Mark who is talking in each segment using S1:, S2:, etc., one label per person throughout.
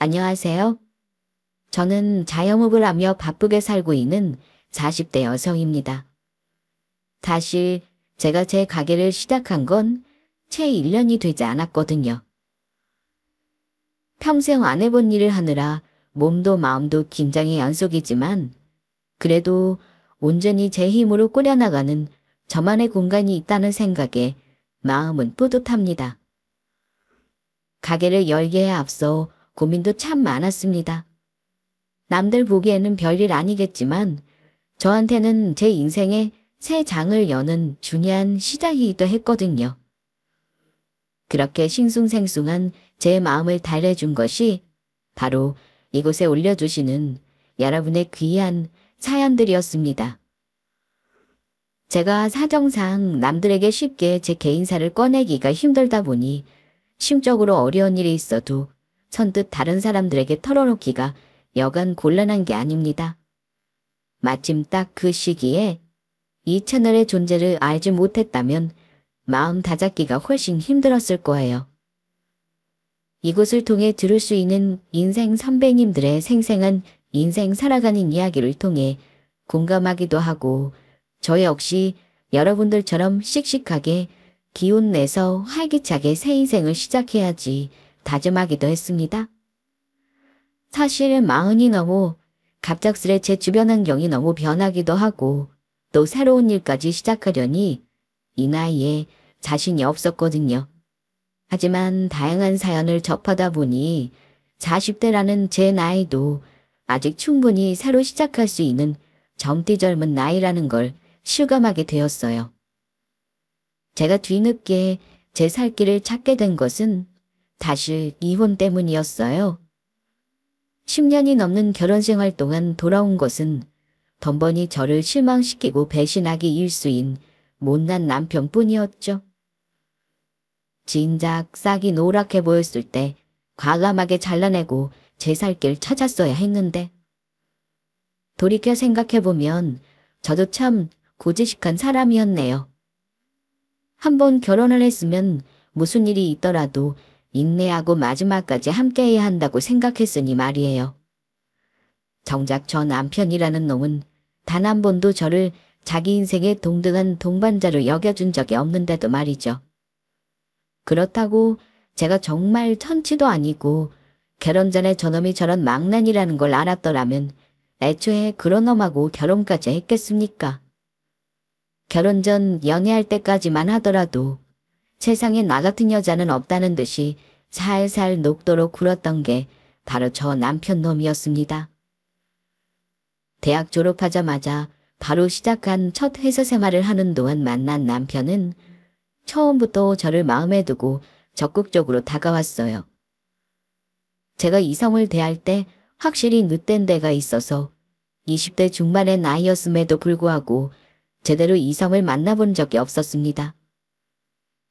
S1: 안녕하세요. 저는 자영업을 하며 바쁘게 살고 있는 40대 여성입니다. 사실 제가 제 가게를 시작한 건 채 1년이 되지 않았거든요. 평생 안 해본 일을 하느라 몸도 마음도 긴장의 연속이지만 그래도 온전히 제 힘으로 꾸려나가는 저만의 공간이 있다는 생각에 마음은 뿌듯합니다. 가게를 열기에 앞서 고민도 참 많았습니다. 남들 보기에는 별일 아니겠지만 저한테는 제 인생의 새 장을 여는 중요한 시작이기도 했거든요. 그렇게 싱숭생숭한 제 마음을 달래준 것이 바로 이곳에 올려주시는 여러분의 귀한 사연들이었습니다. 제가 사정상 남들에게 쉽게 제 개인사를 꺼내기가 힘들다 보니 심적으로 어려운 일이 있어도 선뜻 다른 사람들에게 털어놓기가 여간 곤란한 게 아닙니다. 마침 딱 그 시기에 이 채널의 존재를 알지 못했다면 마음 다잡기가 훨씬 힘들었을 거예요. 이곳을 통해 들을 수 있는 인생 선배님들의 생생한 인생 살아가는 이야기를 통해 공감하기도 하고 저 역시 여러분들처럼 씩씩하게 기운 내서 활기차게 새 인생을 시작해야지 다짐하기도 했습니다. 사실 40이 넘어 갑작스레 제 주변 환경이 너무 변하기도 하고 또 새로운 일까지 시작하려니 이 나이에 자신이 없었거든요. 하지만 다양한 사연을 접하다 보니 40대라는 제 나이도 아직 충분히 새로 시작할 수 있는 젊디 젊은 나이라는 걸 실감하게 되었어요. 제가 뒤늦게 제 살 길을 찾게 된 것은 사실 이혼 때문이었어요. 10년이 넘는 결혼 생활 동안 돌아온 것은 번번이 저를 실망시키고 배신하기 일수인 못난 남편뿐이었죠. 진작 싹이 노랗게 보였을 때 과감하게 잘라내고 제 살 길 찾았어야 했는데 돌이켜 생각해보면 저도 참 고지식한 사람이었네요. 한번 결혼을 했으면 무슨 일이 있더라도 인내하고 마지막까지 함께해야 한다고 생각했으니 말이에요. 정작 저 남편이라는 놈은 단 한 번도 저를 자기 인생의 동등한 동반자로 여겨준 적이 없는데도 말이죠. 그렇다고 제가 정말 천치도 아니고 결혼 전에 저놈이 저런 망난이라는 걸 알았더라면 애초에 그런 놈하고 결혼까지 했겠습니까? 결혼 전 연애할 때까지만 하더라도 세상에 나 같은 여자는 없다는 듯이 살살 녹도록 굴었던 게 바로 저 남편 놈이었습니다. 대학 졸업하자마자 바로 시작한 첫 회사 생활을 하는 동안 만난 남편은 처음부터 저를 마음에 두고 적극적으로 다가왔어요. 제가 이성을 대할 때 확실히 늦된 데가 있어서 20대 중반의 나이였음에도 불구하고 제대로 이성을 만나본 적이 없었습니다.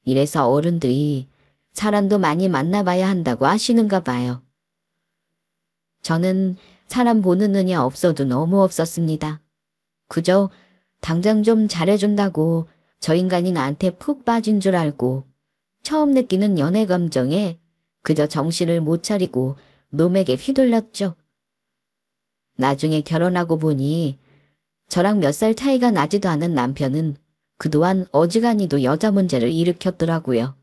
S1: 이래서 어른들이 사람도 많이 만나봐야 한다고 하시는가 봐요. 저는 사람 보는 눈이 없어도 너무 없었습니다. 그저 당장 좀 잘해준다고 저 인간이 나한테 푹 빠진 줄 알고 처음 느끼는 연애 감정에 그저 정신을 못 차리고 놈에게 휘둘렸죠. 나중에 결혼하고 보니 저랑 몇 살 차이가 나지도 않은 남편은 그동안 어지간히도 여자 문제를 일으켰더라고요.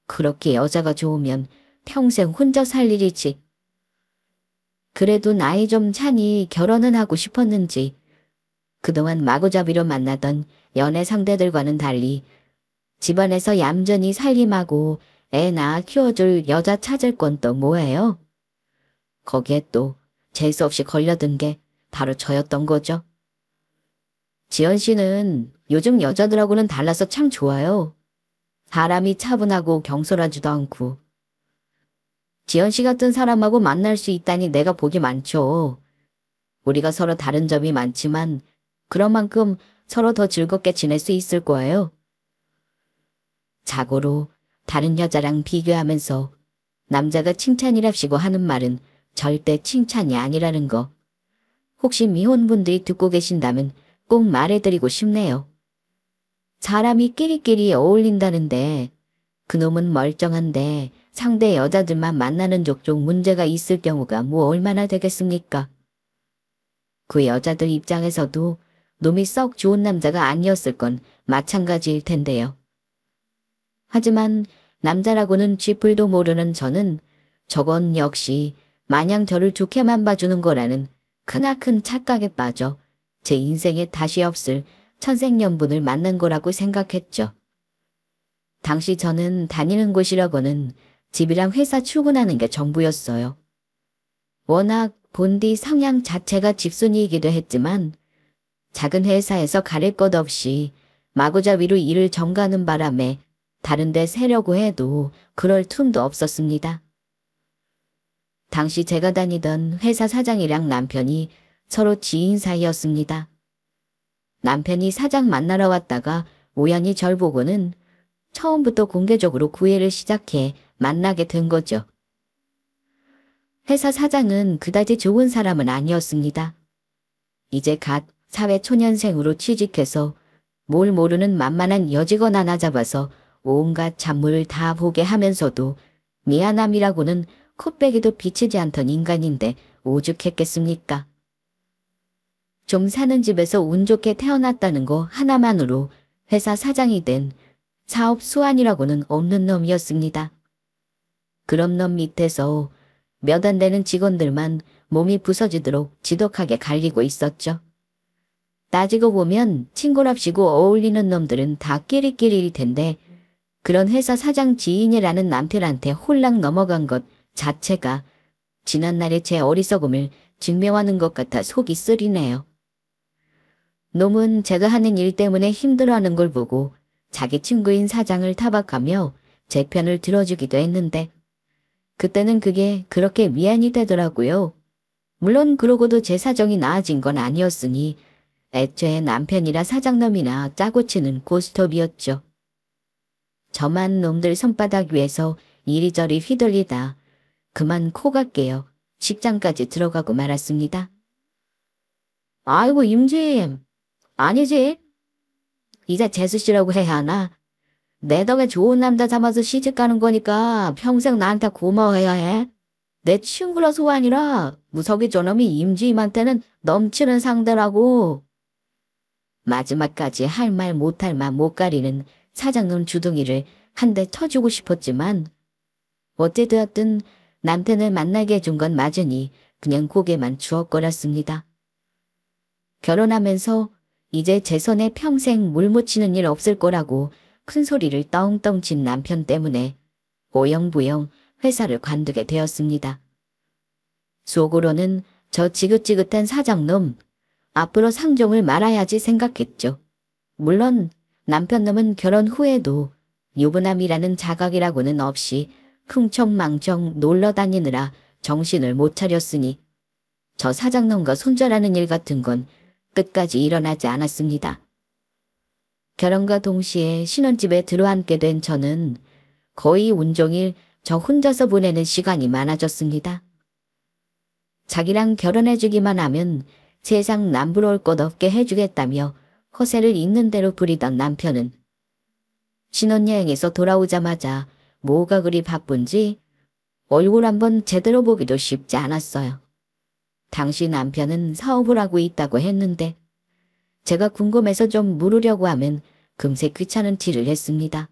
S1: 그렇게 여자가 좋으면 평생 혼자 살 일이지. 그래도 나이 좀 차니 결혼은 하고 싶었는지 그동안 마구잡이로 만나던 연애 상대들과는 달리 집안에서 얌전히 살림하고 애 낳아 키워줄 여자 찾을 건 또 뭐예요? 거기에 또 재수없이 걸려든 게 바로 저였던 거죠. 지연 씨는 요즘 여자들하고는 달라서 참 좋아요. 사람이 차분하고 경솔하지도 않고. 지연 씨 같은 사람하고 만날 수 있다니 내가 복이 많죠. 우리가 서로 다른 점이 많지만 그런 만큼 서로 더 즐겁게 지낼 수 있을 거예요. 자고로 다른 여자랑 비교하면서 남자가 칭찬이랍시고 하는 말은 절대 칭찬이 아니라는 거. 혹시 미혼분들이 듣고 계신다면 꼭 말해드리고 싶네요. 사람이 끼리끼리 어울린다는데 그놈은 멀쩡한데 상대 여자들만 만나는 족족 문제가 있을 경우가 뭐 얼마나 되겠습니까? 그 여자들 입장에서도 놈이 썩 좋은 남자가 아니었을 건 마찬가지일 텐데요. 하지만 남자라고는 쥐뿔도 모르는 저는 저건 역시 마냥 저를 좋게만 봐주는 거라는 크나큰 착각에 빠져 제 인생에 다시 없을 천생연분을 만난 거라고 생각했죠. 당시 저는 다니는 곳이라고는 집이랑 회사 출근하는 게 전부였어요. 워낙 본디 성향 자체가 집순이이기도 했지만 작은 회사에서 가릴 것 없이 마구잡이로 일을 전가하는 바람에 다른 데 세려고 해도 그럴 틈도 없었습니다. 당시 제가 다니던 회사 사장이랑 남편이 서로 지인 사이였습니다. 남편이 사장 만나러 왔다가 우연히 절 보고는 처음부터 공개적으로 구애를 시작해 만나게 된 거죠. 회사 사장은 그다지 좋은 사람은 아니었습니다. 이제 갓 사회초년생으로 취직해서 뭘 모르는 만만한 여직원 하나 잡아서 온갖 잡무를 다 보게 하면서도 미안함이라고는 코빼기도 비치지 않던 인간인데 오죽했겠습니까? 좀 사는 집에서 운 좋게 태어났다는 거 하나만으로 회사 사장이 된 사업 수완이라고는 없는 놈이었습니다. 그런 놈 밑에서 몇 안 되는 직원들만 몸이 부서지도록 지독하게 갈리고 있었죠. 따지고 보면 친구랍시고 어울리는 놈들은 다 끼리끼리일 텐데 그런 회사 사장 지인이라는 남편한테 홀랑 넘어간 것 자체가 지난날의 제 어리석음을 증명하는 것 같아 속이 쓰리네요. 놈은 제가 하는 일 때문에 힘들어하는 걸 보고 자기 친구인 사장을 타박하며 제 편을 들어주기도 했는데 그때는 그게 그렇게 미안이 되더라고요. 물론 그러고도 제 사정이 나아진 건 아니었으니 애초에 남편이라 사장놈이나 짜고 치는 고스톱이었죠. 저만 놈들 손바닥 위에서 이리저리 휘둘리다 그만 코가 깨어 식장까지 들어가고 말았습니다. 아이고 임주임, 아니지? 이제 재수씨라고 해야 하나? 내 덕에 좋은 남자 잡아서 시집가는 거니까 평생 나한테 고마워해야 해. 내 친구라 소환이라 무석이 저놈이 임주임한테는 넘치는 상대라고. 마지막까지 할 말 못할 말 못 가리는 사장놈 주둥이를 한 대 쳐주고 싶었지만 어찌되었든 남편을 만나게 해준 건 맞으니 그냥 고개만 주걱거렸습니다. 결혼하면서 이제 제 손에 평생 물 묻히는 일 없을 거라고 큰 소리를 떵떵 친 남편 때문에 오영부영 회사를 관두게 되었습니다. 속으로는 저 지긋지긋한 사장놈 앞으로 상종을 말아야지 생각했죠. 물론 남편놈은 결혼 후에도 유부남이라는 자각이라고는 없이 흥청망청 놀러 다니느라 정신을 못 차렸으니 저 사장놈과 손절하는 일 같은 건 끝까지 일어나지 않았습니다. 결혼과 동시에 신혼집에 들어앉게 된 저는 거의 온종일 저 혼자서 보내는 시간이 많아졌습니다. 자기랑 결혼해주기만 하면 세상 남부러울 것 없게 해주겠다며 허세를 있는 대로 부리던 남편은 신혼여행에서 돌아오자마자 뭐가 그리 바쁜지 얼굴 한번 제대로 보기도 쉽지 않았어요. 당시 남편은 사업을 하고 있다고 했는데 제가 궁금해서 좀 물으려고 하면 금세 귀찮은 티를 했습니다.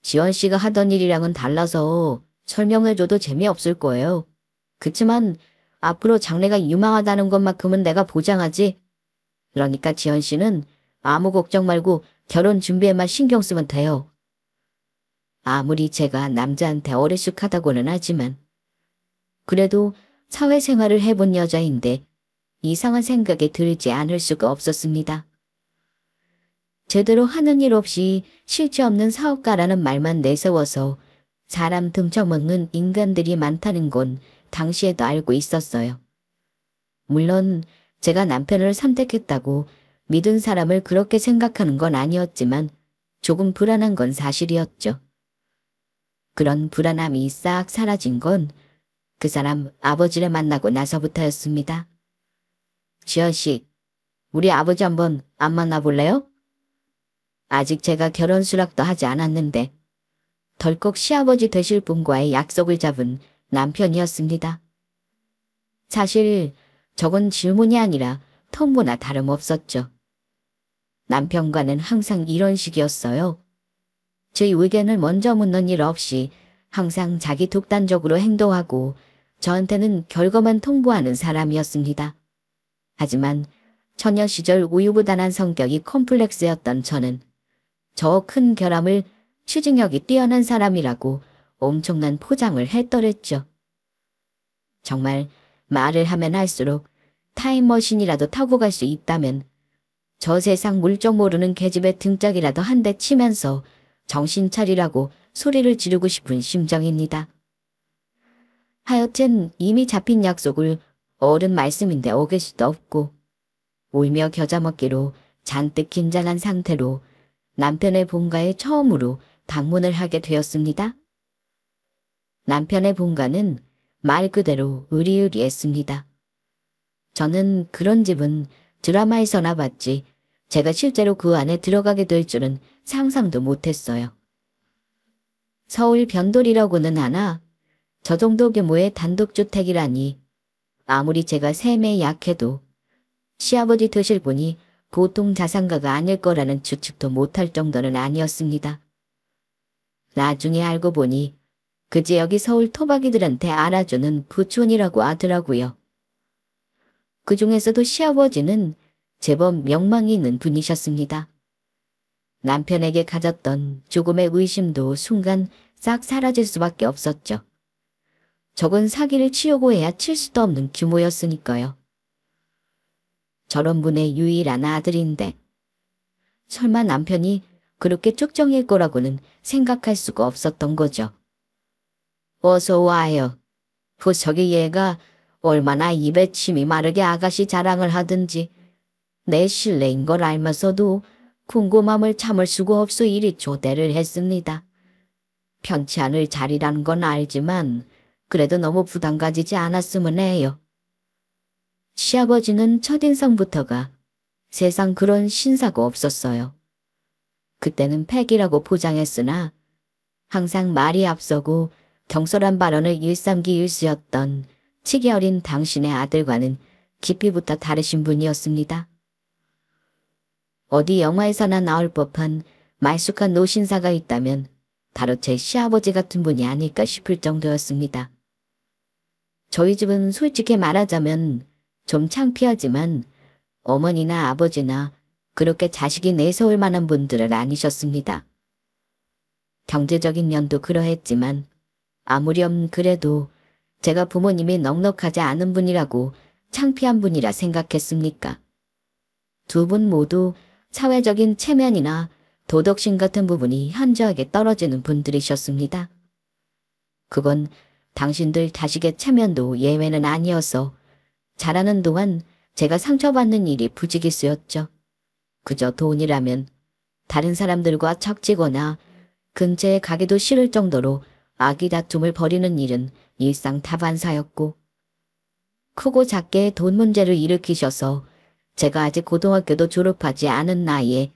S1: 지원 씨가 하던 일이랑은 달라서 설명해줘도 재미없을 거예요. 그치만 앞으로 장래가 유망하다는 것만큼은 내가 보장하지. 그러니까 지원 씨는 아무 걱정 말고 결혼 준비에만 신경 쓰면 돼요. 아무리 제가 남자한테 어리숙하다고는 하지만 그래도 사회생활을 해본 여자인데 이상한 생각이 들지 않을 수가 없었습니다. 제대로 하는 일 없이 실체 없는 사업가라는 말만 내세워서 사람 등쳐먹는 인간들이 많다는 건 당시에도 알고 있었어요. 물론 제가 남편을 선택했다고 믿은 사람을 그렇게 생각하는 건 아니었지만 조금 불안한 건 사실이었죠. 그런 불안함이 싹 사라진 건 그 사람 아버지를 만나고 나서부터였습니다. 지연씨, 우리 아버지 한번 안 만나볼래요? 아직 제가 결혼 수락도 하지 않았는데 덜컥 시아버지 되실 분과의 약속을 잡은 남편이었습니다. 사실 저건 질문이 아니라 통보나 다름없었죠. 남편과는 항상 이런 식이었어요. 제 의견을 먼저 묻는 일 없이 항상 자기 독단적으로 행동하고 저한테는 결과만 통보하는 사람이었습니다. 하지만 처녀 시절 우유부단한 성격이 컴플렉스였던 저는 저 큰 결함을 추진력이 뛰어난 사람이라고 엄청난 포장을 했더랬죠. 정말 말을 하면 할수록 타임머신이라도 타고 갈 수 있다면 저 세상 물정 모르는 계집애 등짝이라도 한 대 치면서 정신 차리라고 소리를 지르고 싶은 심정입니다. 하여튼 이미 잡힌 약속을 어른 말씀인데 어길 수도 없고 울며 겨자 먹기로 잔뜩 긴장한 상태로 남편의 본가에 처음으로 방문을 하게 되었습니다. 남편의 본가는 말 그대로 으리으리했습니다. 저는 그런 집은 드라마에서나 봤지 제가 실제로 그 안에 들어가게 될 줄은 상상도 못했어요. 서울 변돌이라고는 하나 저 정도 규모의 단독주택이라니 아무리 제가 셈에 약해도 시아버지 되실 분이 보통 자산가가 아닐 거라는 추측도 못할 정도는 아니었습니다. 나중에 알고 보니 그 지역이 서울 토박이들한테 알아주는 부촌이라고 하더라고요. 그 중에서도 시아버지는 제법 명망이 있는 분이셨습니다. 남편에게 가졌던 조금의 의심도 순간 싹 사라질 수밖에 없었죠. 적은 사기를 치려고 해야 칠 수도 없는 규모였으니까요. 저런 분의 유일한 아들인데 설마 남편이 그렇게 쪽정일 거라고는 생각할 수가 없었던 거죠. 어서 와요. 저기 얘가 얼마나 입에 침이 마르게 아가씨 자랑을 하든지 내 실례인 걸 알면서도 궁금함을 참을 수가 없어 이리 초대를 했습니다. 편치 않을 자리라는 건 알지만 그래도 너무 부담 가지지 않았으면 해요. 시아버지는 첫인상부터가 세상 그런 신사가 없었어요. 그때는 팩이라고 포장했으나 항상 말이 앞서고 경솔한 발언을 일삼기일수였던 치기 어린 당신의 아들과는 깊이부터 다르신 분이었습니다. 어디 영화에서나 나올 법한 말쑥한 노신사가 있다면 바로 제 시아버지 같은 분이 아닐까 싶을 정도였습니다. 저희 집은 솔직히 말하자면 좀 창피하지만 어머니나 아버지나 그렇게 자식이 내세울 만한 분들은 아니셨습니다. 경제적인 면도 그러했지만 아무렴 그래도 제가 부모님이 넉넉하지 않은 분이라고 창피한 분이라 생각했습니까? 두 분 모두 사회적인 체면이나 도덕심 같은 부분이 현저하게 떨어지는 분들이셨습니다. 그건 당신들 자식의 체면도 예외는 아니어서 자라는 동안 제가 상처받는 일이 부지기수였죠. 그저 돈이라면 다른 사람들과 척지거나 근처에 가기도 싫을 정도로 아기 다툼을 벌이는 일은 일상다반사였고 크고 작게 돈 문제를 일으키셔서 제가 아직 고등학교도 졸업하지 않은 나이에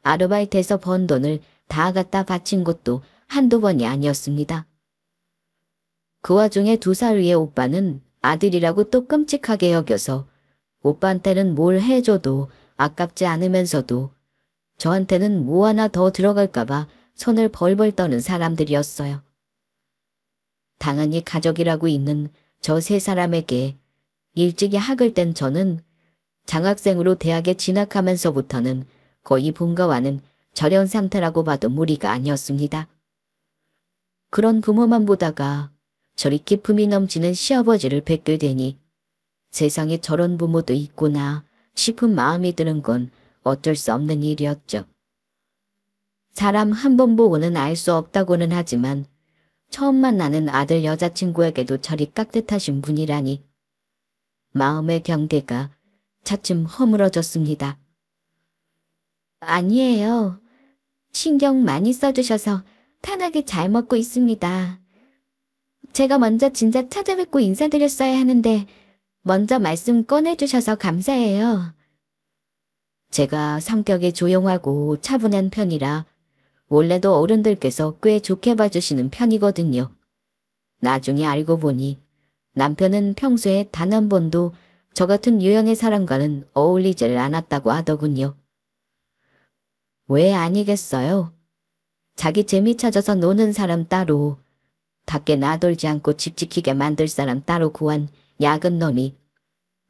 S1: 아르바이트에서 번 돈을 다 갖다 바친 것도 한두 번이 아니었습니다. 그 와중에 2살 위의 오빠는 아들이라고 또 끔찍하게 여겨서 오빠한테는 뭘 해줘도 아깝지 않으면서도 저한테는 뭐 하나 더 들어갈까봐 손을 벌벌 떠는 사람들이었어요. 당연히 가족이라고 있는 저 3사람에게 일찍이 학을 뗀 저는 장학생으로 대학에 진학하면서부터는 거의 본가와는 절연 상태라고 봐도 무리가 아니었습니다. 그런 부모만 보다가 저리 기품이 넘치는 시아버지를 뵙게 되니 세상에 저런 부모도 있구나 싶은 마음이 드는 건 어쩔 수 없는 일이었죠. 사람 한 번 보고는 알 수 없다고는 하지만 처음 만나는 아들 여자친구에게도 저리 깍듯하신 분이라니 마음의 경계가 차츰 허물어졌습니다. 아니에요. 신경 많이 써주셔서 편하게 잘 먹고 있습니다. 제가 먼저 진작 찾아뵙고 인사드렸어야 하는데 먼저 말씀 꺼내주셔서 감사해요. 제가 성격이 조용하고 차분한 편이라 원래도 어른들께서 꽤 좋게 봐주시는 편이거든요. 나중에 알고 보니 남편은 평소에 단 한 번도 저 같은 유형의 사람과는 어울리지를 않았다고 하더군요. 왜 아니겠어요? 자기 재미 찾아서 노는 사람 따로, 밖에 나돌지 않고 집 지키게 만들 사람 따로 구한 야근 놈이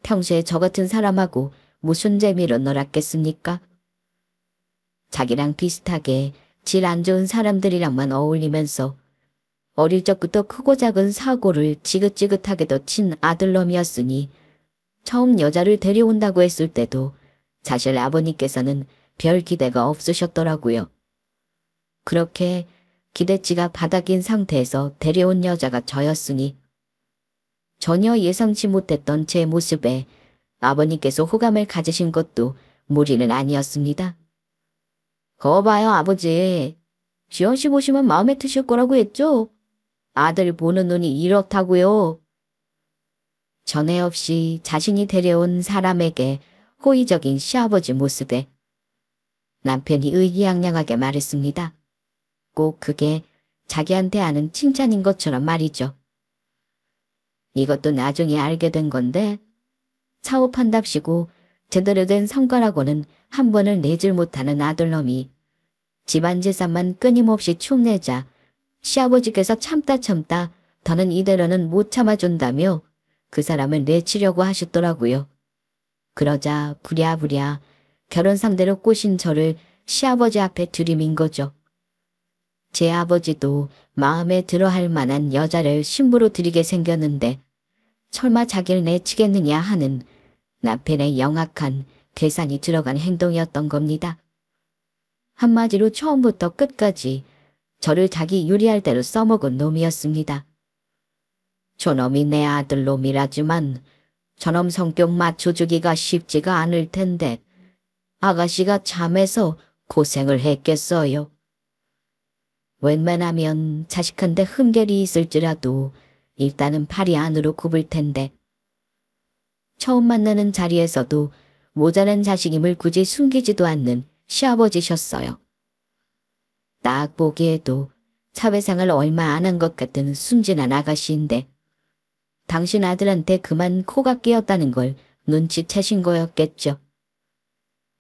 S1: 평소에 저 같은 사람하고 무슨 재미로 놀았겠습니까? 자기랑 비슷하게 질 안 좋은 사람들이랑만 어울리면서 어릴 적부터 크고 작은 사고를 지긋지긋하게도 친 아들놈이었으니 처음 여자를 데려온다고 했을 때도 사실 아버님께서는 별 기대가 없으셨더라고요. 그렇게 기대치가 바닥인 상태에서 데려온 여자가 저였으니 전혀 예상치 못했던 제 모습에 아버님께서 호감을 가지신 것도 무리는 아니었습니다. 거봐요 아버지. 지연씨 보시면 마음에 드실 거라고 했죠? 아들 보는 눈이 이렇다고요. 전에 없이 자신이 데려온 사람에게 호의적인 시아버지 모습에 남편이 의기양양하게 말했습니다. 꼭 그게 자기한테 하는 칭찬인 것처럼 말이죠. 이것도 나중에 알게 된 건데 사업한답시고 제대로 된 성과라고는 한 번을 내질 못하는 아들놈이 집안 재산만 끊임없이 축내자 시아버지께서 참다 더는 이대로는 못 참아준다며 그 사람을 내치려고 하셨더라고요. 그러자 부랴부랴 결혼 상대로 꼬신 저를 시아버지 앞에 들이민 거죠. 제 아버지도 마음에 들어 할 만한 여자를 신부로 들이게 생겼는데 설마 자기를 내치겠느냐 하는 남편의 영악한 계산이 들어간 행동이었던 겁니다. 한마디로 처음부터 끝까지 저를 자기 유리할 대로 써먹은 놈이었습니다. 저놈이 내 아들 놈이라지만 저놈 성격 맞춰주기가 쉽지가 않을 텐데 아가씨가 참해서 고생을 했겠어요. 웬만하면 자식한테 흠결이 있을지라도 일단은 팔이 안으로 굽을 텐데 처음 만나는 자리에서도 모자란 자식임을 굳이 숨기지도 않는 시아버지셨어요. 딱 보기에도 사회생활 얼마 안 한 것 같은 순진한 아가씨인데 당신 아들한테 그만 코가 끼었다는 걸 눈치채신 거였겠죠.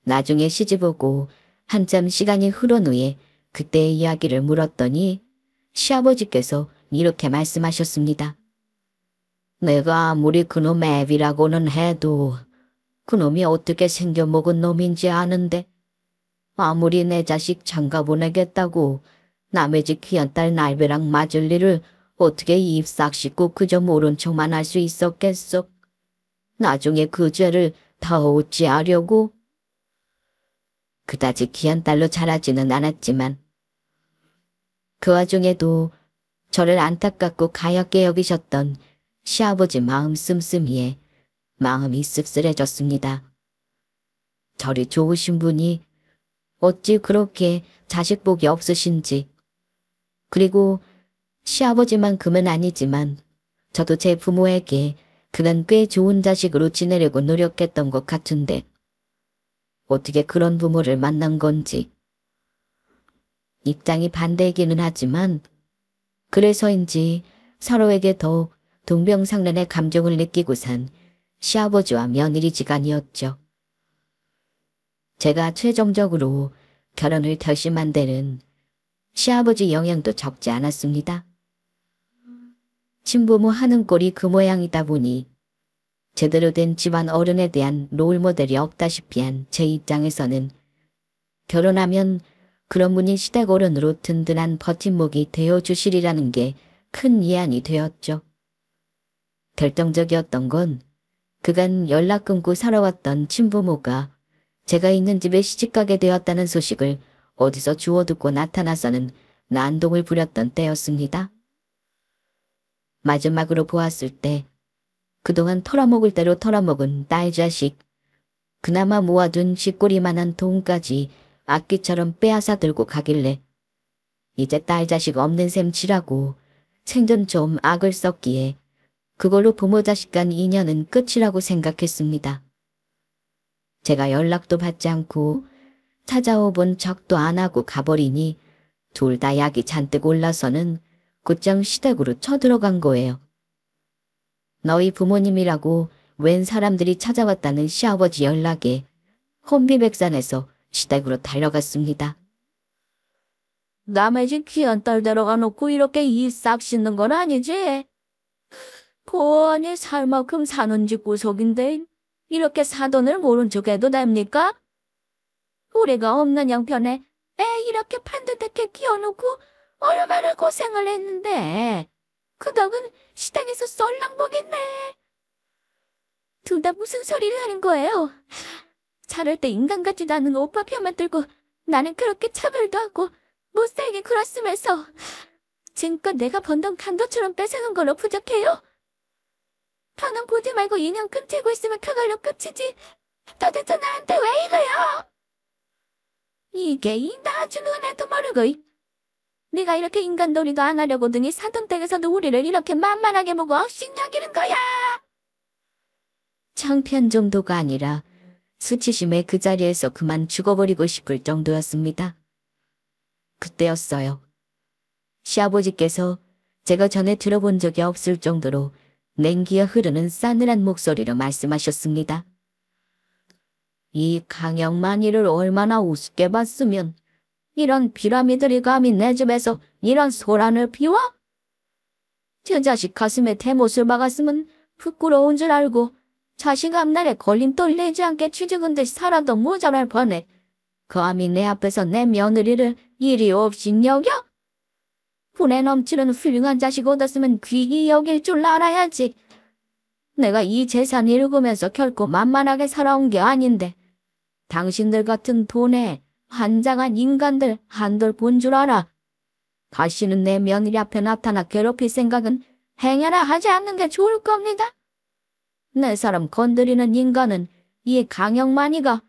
S1: 나중에 시집오고 한참 시간이 흐른 후에 그때의 이야기를 물었더니 시아버지께서 이렇게 말씀하셨습니다. 내가 아무리 그놈 애비라고는 해도 그놈이 어떻게 생겨먹은 놈인지 아는데 아무리 내 자식 장가 보내겠다고 남의 집 귀한 딸 날배랑 맞을 일을 어떻게 입 싹 씻고 그저 모른 척만 할 수 있었겠어. 나중에 그 죄를 다 어찌하려고. 그다지 귀한 딸로 자라지는 않았지만 그 와중에도 저를 안타깝고 가엾게 여기셨던 시아버지 마음 씀씀이에 마음이 씁쓸해졌습니다. 저리 좋으신 분이 어찌 그렇게 자식복이 없으신지. 그리고 시아버지만큼은 아니지만 저도 제 부모에게 그간 꽤 좋은 자식으로 지내려고 노력했던 것 같은데 어떻게 그런 부모를 만난 건지. 입장이 반대이기는 하지만 그래서인지 서로에게 더 동병상련의 감정을 느끼고 산 시아버지와 며느리지간이었죠. 제가 최종적으로 결혼을 결심한 데는 시아버지 영향도 적지 않았습니다. 친부모 하는 꼴이 그 모양이다 보니 제대로 된 집안 어른에 대한 롤모델이 없다시피 한 제 입장에서는 결혼하면 그런 분이 시댁 어른으로 든든한 버팀목이 되어주시리라는 게 큰 위안이 되었죠. 결정적이었던 건 그간 연락 끊고 살아왔던 친부모가 제가 있는 집에 시집가게 되었다는 소식을 어디서 주워 듣고 나타나서는 난동을 부렸던 때였습니다. 마지막으로 보았을 때 그동안 털어먹을 대로 털어먹은 딸 자식, 그나마 모아둔 쥐꼬리만한 돈까지 악기처럼 빼앗아 들고 가길래 이제 딸 자식 없는 셈 치라고 생전 좀 악을 썼기에 그걸로 부모 자식 간 인연은 끝이라고 생각했습니다. 제가 연락도 받지 않고 찾아오 본 척도 안 하고 가버리니 둘 다 약이 잔뜩 올라서는 곧장 시댁으로 쳐들어간 거예요. 너희 부모님이라고 웬 사람들이 찾아왔다는 시아버지 연락에 혼비백산해서 시댁으로 달려갔습니다.
S2: 남의 집 귀한 딸 데려가 놓고 이렇게 이 싹 씻는 건 아니지? 고안이 살 만큼 사는 집 구석인데 이렇게 사돈을 모른 척 해도 됩니까? 우리가 없는 형편에 애 이렇게 반듯하게 키워놓고 얼마나 고생을 했는데 그 덕은 시댁에서 썰랑 먹겠네. 둘 다 무슨 소리를 하는 거예요? 자랄 때 인간 같지도 않은 오빠 편만 들고 나는 그렇게 차별도 하고 못살게 굴었으면서 지금껏 내가 번 돈 강도처럼 뺏어간 걸로 부족해요? 편은 보지 말고 2년 끊치고 있으면 그걸로 끝이지. 도대체 나한테 왜 이래요? 이게 이 나중 은혜도 모르고 네가 이렇게 인간놀이도 안 하려고 드니 사돈댁에서도 우리를 이렇게 만만하게 보고 억신여기는 거야.
S1: 창피한 정도가 아니라 수치심에 그 자리에서 그만 죽어버리고 싶을 정도였습니다. 그때였어요. 시아버지께서 제가 전에 들어본 적이 없을 정도로 냉기에 흐르는 싸늘한 목소리로 말씀하셨습니다. 이 강영만이를 얼마나 우습게 봤으면 이런 비라미들이 감히 내 집에서 이런 소란을 피워? 저 자식 가슴에 대못을 박았으면 부끄러운 줄 알고 자식 앞날에 걸림돌 내지 않게 취직은 듯 살아도 모자랄 뻔해. 감히 내 앞에서 내 며느리를 일이 없이 여겨? 분에 넘치는 훌륭한 자식 얻었으면 귀히 여길 줄 알아야지. 내가 이 재산 일구면서 결코 만만하게 살아온 게 아닌데 당신들 같은 돈에 환장한 인간들 한돌 본 줄 알아. 다시는 내 며느리 앞에 나타나 괴롭힐 생각은 행여나 하지 않는 게 좋을 겁니다. 내 사람 건드리는 인간은 이 강영만이가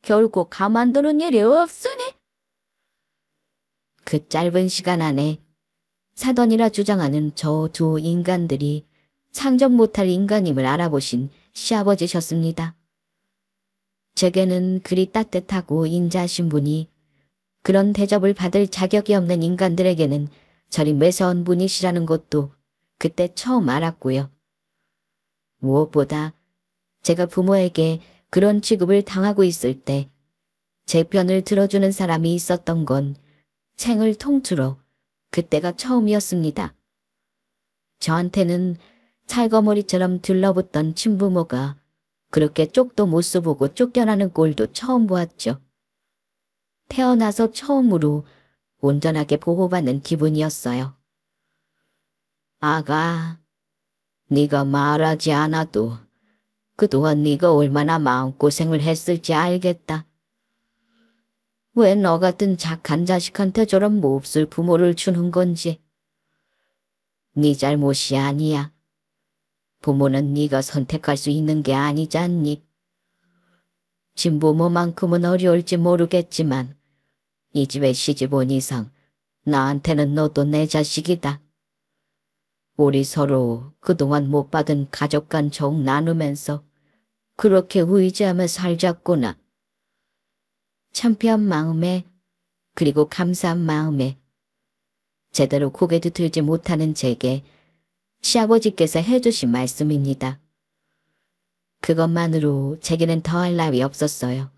S1: 결코 가만두는 일이 없으니. 그 짧은 시간 안에 사돈이라 주장하는 저 두 인간들이 상정 못할 인간임을 알아보신 시아버지셨습니다. 제게는 그리 따뜻하고 인자하신 분이 그런 대접을 받을 자격이 없는 인간들에게는 저리 매서운 분이시라는 것도 그때 처음 알았고요. 무엇보다 제가 부모에게 그런 취급을 당하고 있을 때 제 편을 들어주는 사람이 있었던 건 생을 통틀어 그때가 처음이었습니다. 저한테는 찰거머리처럼 들러붙던 친부모가 그렇게 쪽도 못 써보고 쫓겨나는 꼴도 처음 보았죠. 태어나서 처음으로 온전하게 보호받는 기분이었어요. 아가, 네가 말하지 않아도 그동안 네가 얼마나 마음고생을 했을지 알겠다. 왜 너 같은 착한 자식한테 저런 몹쓸 부모를 주는 건지. 네 잘못이 아니야. 부모는 네가 선택할 수 있는 게 아니잖니. 친부모만큼은 어려울지 모르겠지만 이 집에 시집 온 이상 나한테는 너도 내 자식이다. 우리 서로 그동안 못 받은 가족 간 정 나누면서 그렇게 의지하며 살자꾸나. 창피한 마음에 그리고 감사한 마음에 제대로 고개도 들지 못하는 제게 시아버지께서 해주신 말씀입니다. 그것만으로 제게는 더할 나위 없었어요.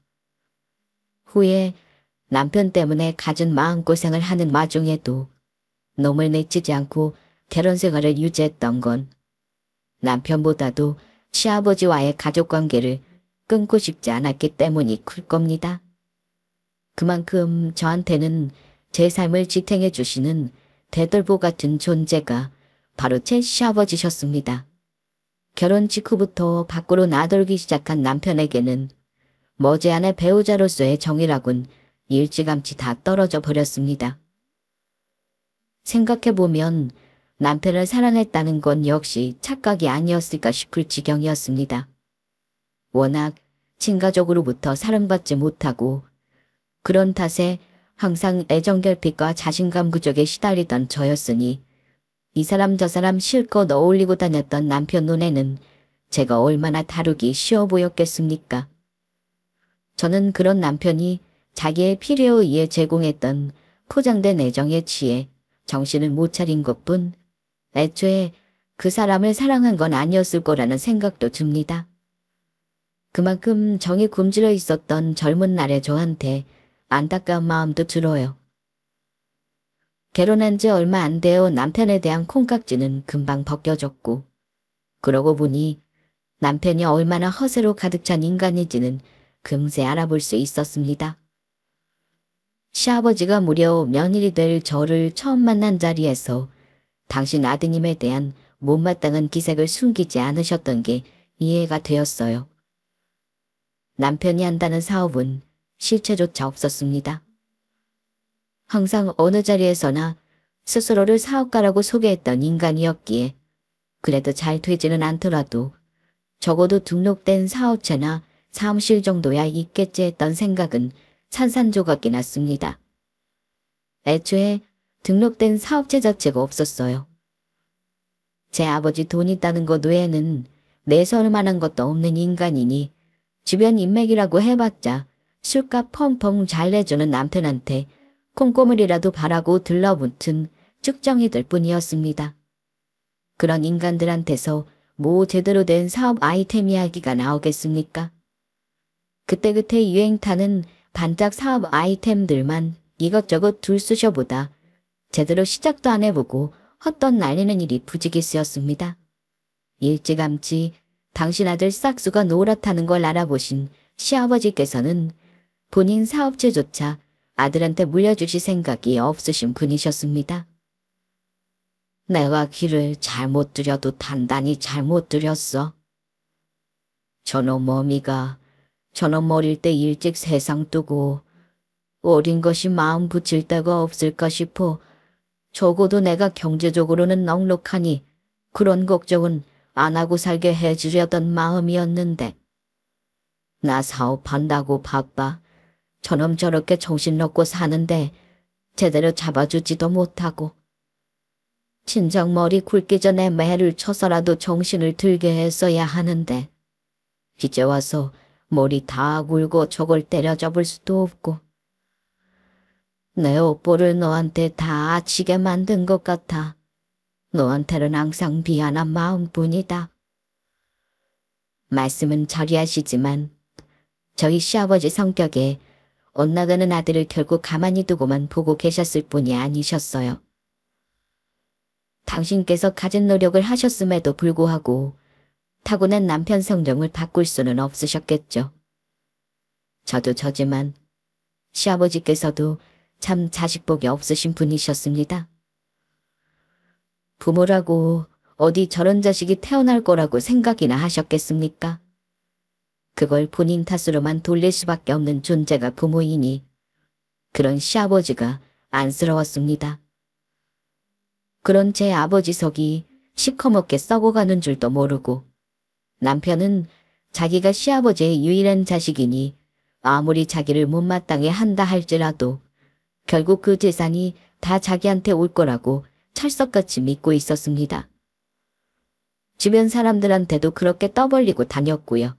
S1: 후에 남편 때문에 갖은 마음고생을 하는 와중에도 놈을 내치지 않고 결혼 생활을 유지했던 건 남편보다도 시아버지와의 가족관계를 끊고 싶지 않았기 때문이 클 겁니다. 그만큼 저한테는 제 삶을 지탱해 주시는 대돌보 같은 존재가 바로 제 시아버지셨습니다. 결혼 직후부터 밖으로 나돌기 시작한 남편에게는 머지않아 배우자로서의 정이라곤 일찌감치 다 떨어져 버렸습니다. 생각해보면 남편을 사랑했다는 건 역시 착각이 아니었을까 싶을 지경이었습니다. 워낙 친가족으로부터 사랑받지 못하고 그런 탓에 항상 애정결핍과 자신감 부족에 시달리던 저였으니 이 사람 저 사람 실컷 어울리고 다녔던 남편 눈에는 제가 얼마나 다루기 쉬워 보였겠습니까? 저는 그런 남편이 자기의 필요에 의해 제공했던 포장된 애정에 취해 정신을 못 차린 것뿐 애초에 그 사람을 사랑한 건 아니었을 거라는 생각도 듭니다. 그만큼 정이 굶주려 있었던 젊은 날의 저한테 안타까운 마음도 들어요. 결혼한 지 얼마 안 되어 남편에 대한 콩깍지는 금방 벗겨졌고, 그러고 보니 남편이 얼마나 허세로 가득 찬 인간인지는 금세 알아볼 수 있었습니다. 시아버지가 무려 며느리 될 저를 처음 만난 자리에서 당신 아드님에 대한 못마땅한 기색을 숨기지 않으셨던 게 이해가 되었어요. 남편이 한다는 사업은 실체조차 없었습니다. 항상 어느 자리에서나 스스로를 사업가라고 소개했던 인간이었기에 그래도 잘 되지는 않더라도 적어도 등록된 사업체나 사무실 정도야 있겠지 했던 생각은 산산조각이 났습니다. 애초에 등록된 사업체 자체가 없었어요. 제 아버지 돈 있다는 것 외에는 내세울 만한 것도 없는 인간이니 주변 인맥이라고 해봤자 술값 펑펑 잘 내주는 남편한테 콩고물이라도 바라고 들러붙은 쭉정이들 뿐이었습니다. 그런 인간들한테서 뭐 제대로 된 사업 아이템 이야기가 나오겠습니까? 그때그때 유행 타는 반짝 사업 아이템들만 이것저것 둘쑤셔보다 제대로 시작도 안 해보고 헛돈 날리는 일이 부지기수였습니다. 일찌감치 당신 아들 싹수가 노랗다는 걸 알아보신 시아버지께서는 본인 사업체조차 아들한테 물려주실 생각이 없으신 분이셨습니다. 내가 길을 잘못 들여도 단단히 잘못 들였어. 저놈 어미가 저놈 어릴 때 일찍 세상 뜨고 어린 것이 마음 붙일 데가 없을까 싶어 적어도 내가 경제적으로는 넉넉하니 그런 걱정은 안 하고 살게 해주려던 마음이었는데 나 사업한다고 바빠 저놈 저렇게 정신 놓고 사는데 제대로 잡아주지도 못하고 진작 머리 굵기 전에 매를 쳐서라도 정신을 들게 했어야 하는데 이제 와서 머리 다 굴고 저걸 때려잡을 수도 없고 내 업보를 너한테 다 아치게 만든 것 같아. 너한테는 항상 미안한 마음뿐이다. 말씀은 저리하시지만 저희 시아버지 성격에 엇나가는 아들을 결국 가만히 두고만 보고 계셨을 뿐이 아니셨어요. 당신께서 가진 노력을 하셨음에도 불구하고 타고난 남편 성정을 바꿀 수는 없으셨겠죠. 저도 저지만 시아버지께서도 참 자식복이 없으신 분이셨습니다. 부모라고 어디 저런 자식이 태어날 거라고 생각이나 하셨겠습니까? 그걸 본인 탓으로만 돌릴 수밖에 없는 존재가 부모이니 그런 시아버지가 안쓰러웠습니다. 그런 제 아버지 속이 시커멓게 썩어가는 줄도 모르고 남편은 자기가 시아버지의 유일한 자식이니 아무리 자기를 못마땅해 한다 할지라도 결국 그 재산이 다 자기한테 올 거라고 철석같이 믿고 있었습니다. 주변 사람들한테도 그렇게 떠벌리고 다녔고요.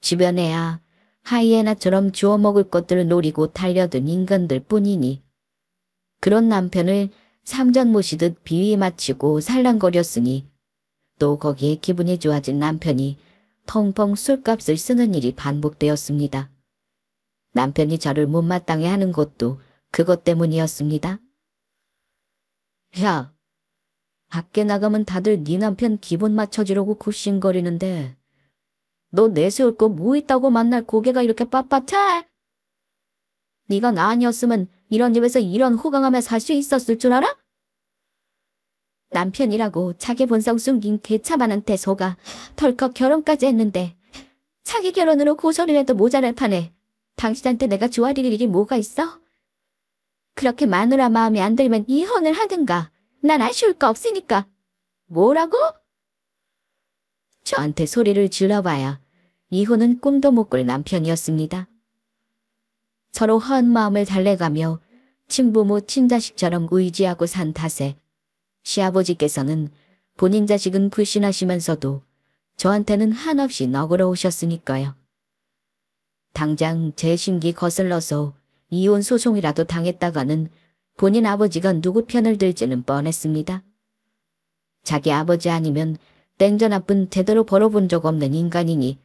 S1: 주변에야 하이에나처럼 주워먹을 것들을 노리고 달려든 인간들 뿐이니 그런 남편을 상전 모시듯 비위 맞추고 살랑거렸으니 또 거기에 기분이 좋아진 남편이 펑펑 술값을 쓰는 일이 반복되었습니다. 남편이 저를 못마땅해 하는 것도 그것 때문이었습니다. 야, 밖에 나가면 다들 네 남편 기분 맞춰주려고 굽신거리는데 너 내세울 거 뭐 있다고 만날 고개가 이렇게 빳빳해? 네가 나 아니었으면 이런 집에서 이런 호강하며 살 수 있었을 줄 알아? 남편이라고 자기 본성 숨긴 개차반한테 속아 덜컥 결혼까지 했는데 자기 결혼으로 고소리를 해도 모자랄 판에 당신한테 내가 좋아할 일이 뭐가 있어? 그렇게 마누라 마음에 안 들면 이혼을 하든가. 난 아쉬울 거 없으니까. 뭐라고? 저한테 소리를 질러봐야 이혼은 꿈도 못 꿀 남편이었습니다. 서로 허한 마음을 달래가며 친부모 친자식처럼 의지하고 산 탓에 시아버지께서는 본인 자식은 불신하시면서도 저한테는 한없이 너그러우셨으니까요. 당장 제 심기 거슬러서 이혼 소송이라도 당했다가는 본인 아버지가 누구 편을 들지는 뻔했습니다. 자기 아버지 아니면 땡전 나쁜 제대로 벌어본 적 없는 인간이니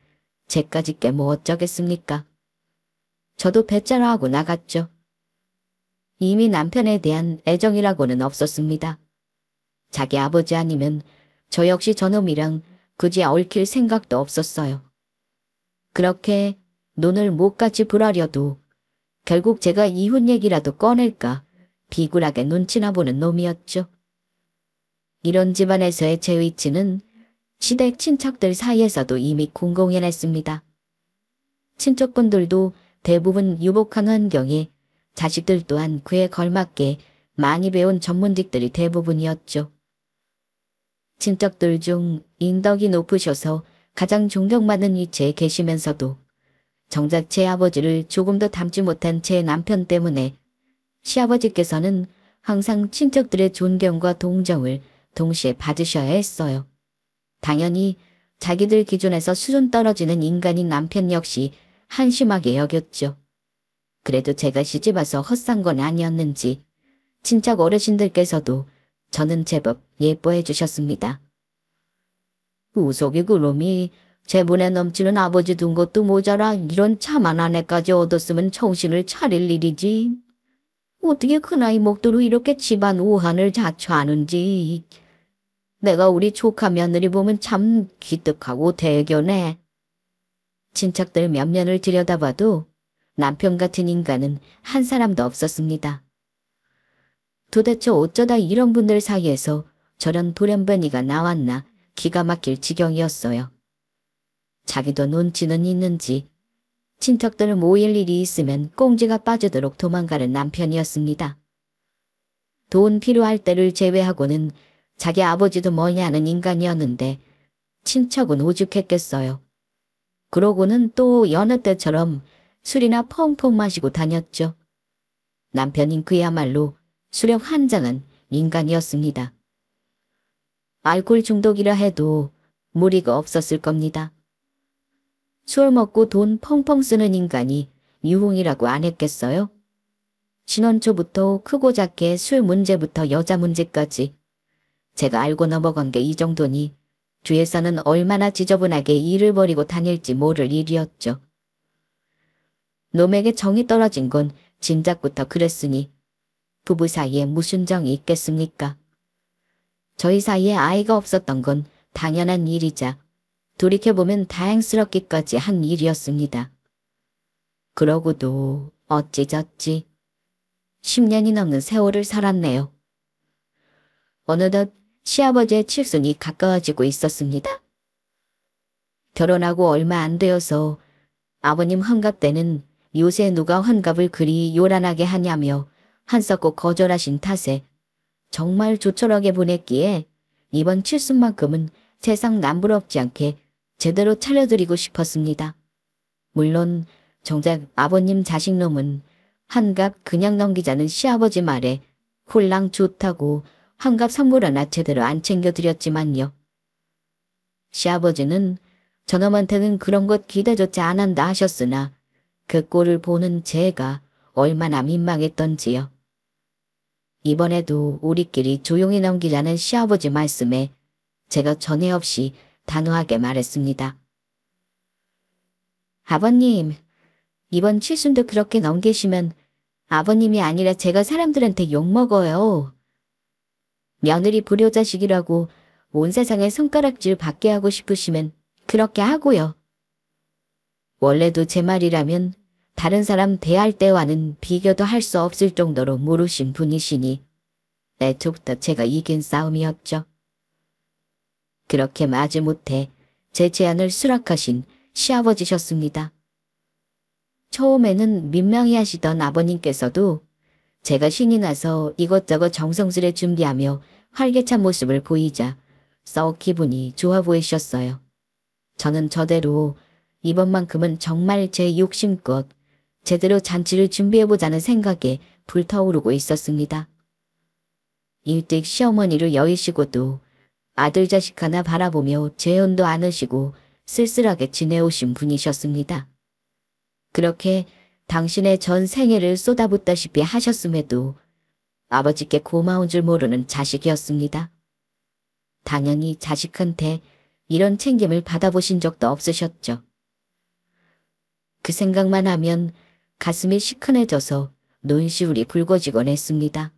S1: 쟤까지 게 뭐 어쩌겠습니까? 저도 배짜라 하고 나갔죠. 이미 남편에 대한 애정이라고는 없었습니다. 자기 아버지 아니면 저 역시 저놈이랑 굳이 얽힐 생각도 없었어요. 그렇게 눈을 못같이 부라려도 결국 제가 이혼 얘기라도 꺼낼까 비굴하게 눈치나 보는 놈이었죠. 이런 집안에서의 제 위치는 시댁 친척들 사이에서도 이미 공공연했습니다. 친척분들도 대부분 유복한 환경에 자식들 또한 그에 걸맞게 많이 배운 전문직들이 대부분이었죠. 친척들 중 인덕이 높으셔서 가장 존경받는 위치에 계시면서도 정작 제 아버지를 조금 더 닮지 못한 제 남편 때문에 시아버지께서는 항상 친척들의 존경과 동정을 동시에 받으셔야 했어요. 당연히 자기들 기준에서 수준 떨어지는 인간인 남편 역시 한심하게 여겼죠. 그래도 제가 시집와서 헛산 건 아니었는지 친척 어르신들께서도 저는 제법 예뻐해 주셨습니다. 우속이 그놈이 제 문에 넘치는 아버지 둔 것도 모자라 이런 참한 아내까지 얻었으면 정신을 차릴 일이지. 어떻게 그 나이 먹도록 이렇게 집안 우환을 자초하는지. 내가 우리 조카 며느리 보면 참 기특하고 대견해. 친척들 몇 면을 들여다봐도 남편 같은 인간은 한 사람도 없었습니다. 도대체 어쩌다 이런 분들 사이에서 저런 돌연변이가 나왔나 기가 막힐 지경이었어요. 자기도 눈치는 있는지 친척들 모일 일이 있으면 꽁지가 빠지도록 도망가는 남편이었습니다. 돈 필요할 때를 제외하고는 자기 아버지도 뭐냐 하는 인간이었는데 친척은 오죽했겠어요. 그러고는 또 여느 때처럼 술이나 펑펑 마시고 다녔죠. 남편인 그야말로 수력 한장한 인간이었습니다. 알코올 중독이라 해도 무리가 없었을 겁니다. 술 먹고 돈 펑펑 쓰는 인간이 유흥이라고 안 했겠어요? 신혼 초부터 크고 작게 술 문제부터 여자 문제까지 제가 알고 넘어간 게 이 정도니 뒤에서는 얼마나 지저분하게 일을 벌이고 다닐지 모를 일이었죠. 놈에게 정이 떨어진 건 진작부터 그랬으니 부부 사이에 무슨 정이 있겠습니까? 저희 사이에 아이가 없었던 건 당연한 일이자 돌이켜보면 다행스럽기까지 한 일이었습니다. 그러고도 어찌저찌 10년이 넘는 세월을 살았네요. 어느덧 시아버지의 칠순이 가까워지고 있었습니다. 결혼하고 얼마 안 되어서 아버님 환갑 때는 요새 누가 환갑을 그리 요란하게 하냐며 한석고 거절하신 탓에 정말 조촐하게 보냈기에 이번 칠순만큼은 세상 남부럽지 않게 제대로 차려드리고 싶었습니다. 물론 정작 아버님 자식놈은 환갑 그냥 넘기자는 시아버지 말에 홀랑 좋다고 환갑 선물 하나 제대로 안 챙겨드렸지만요. 시아버지는 저놈한테는 그런 것 기대조차 안 한다 하셨으나 그 꼴을 보는 제가 얼마나 민망했던지요. 이번에도 우리끼리 조용히 넘기자는 시아버지 말씀에 제가 전에 없이 단호하게 말했습니다. 아버님, 이번 칠순도 그렇게 넘기시면 아버님이 아니라 제가 사람들한테 욕먹어요. 며느리 불효자식이라고 온 세상에 손가락질 받게 하고 싶으시면 그렇게 하고요. 원래도 제 말이라면 다른 사람 대할 때와는 비교도 할 수 없을 정도로 모르신 분이시니 애초부터 제가 이긴 싸움이었죠. 그렇게 마지못해 제 제안을 수락하신 시아버지셨습니다. 처음에는 민망해 하시던 아버님께서도 제가 신이 나서 이것저것 정성스레 준비하며 활기찬 모습을 보이자 썩 기분이 좋아 보이셨어요. 저는 저대로 이번만큼은 정말 제 욕심껏 제대로 잔치를 준비해보자는 생각에 불타오르고 있었습니다. 일찍 시어머니를 여의시고도 아들 자식 하나 바라보며 재혼도 않으시고 쓸쓸하게 지내오신 분이셨습니다. 그렇게 당신의 전 생애를 쏟아붓다시피 하셨음에도 아버지께 고마운 줄 모르는 자식이었습니다. 당연히 자식한테 이런 챙김을 받아보신 적도 없으셨죠. 그 생각만 하면 가슴이 시큰해져서 눈시울이 붉어지곤 했습니다.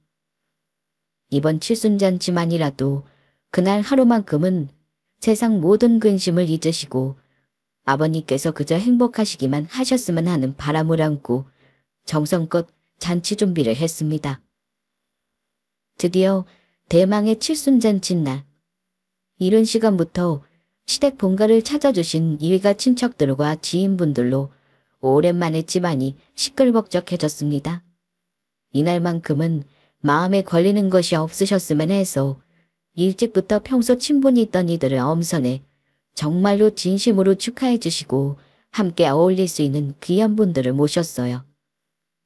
S1: 이번 칠순잔치만이라도 그날 하루만큼은 세상 모든 근심을 잊으시고 아버님께서 그저 행복하시기만 하셨으면 하는 바람을 안고 정성껏 잔치 준비를 했습니다. 드디어 대망의 칠순잔치 날. 이른 시간부터 시댁 본가를 찾아주신 이위가 친척들과 지인분들로 오랜만에 집안이 시끌벅적해졌습니다. 이날만큼은 마음에 걸리는 것이 없으셨으면 해서 일찍부터 평소 친분이 있던 이들을 엄선해 정말로 진심으로 축하해 주시고 함께 어울릴 수 있는 귀한 분들을 모셨어요.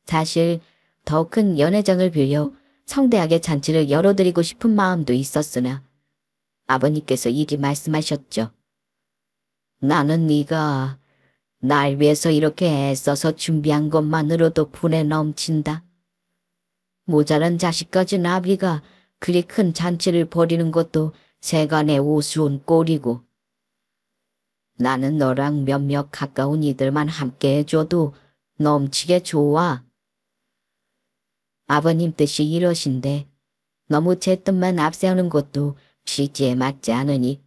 S1: 사실 더 큰 연회장을 빌려 성대하게 잔치를 열어드리고 싶은 마음도 있었으나 아버님께서 이리 말씀하셨죠. 나는 네가 날 위해서 이렇게 애써서 준비한 것만으로도 분에 넘친다. 모자란 자식까지 나비가 그리 큰 잔치를 벌이는 것도 세간의 우스운 꼴이고 나는 너랑 몇몇 가까운 이들만 함께 해줘도 넘치게 좋아. 아버님 뜻이 이러신데 너무 제 뜻만 앞세우는 것도 취지에 맞지 않으니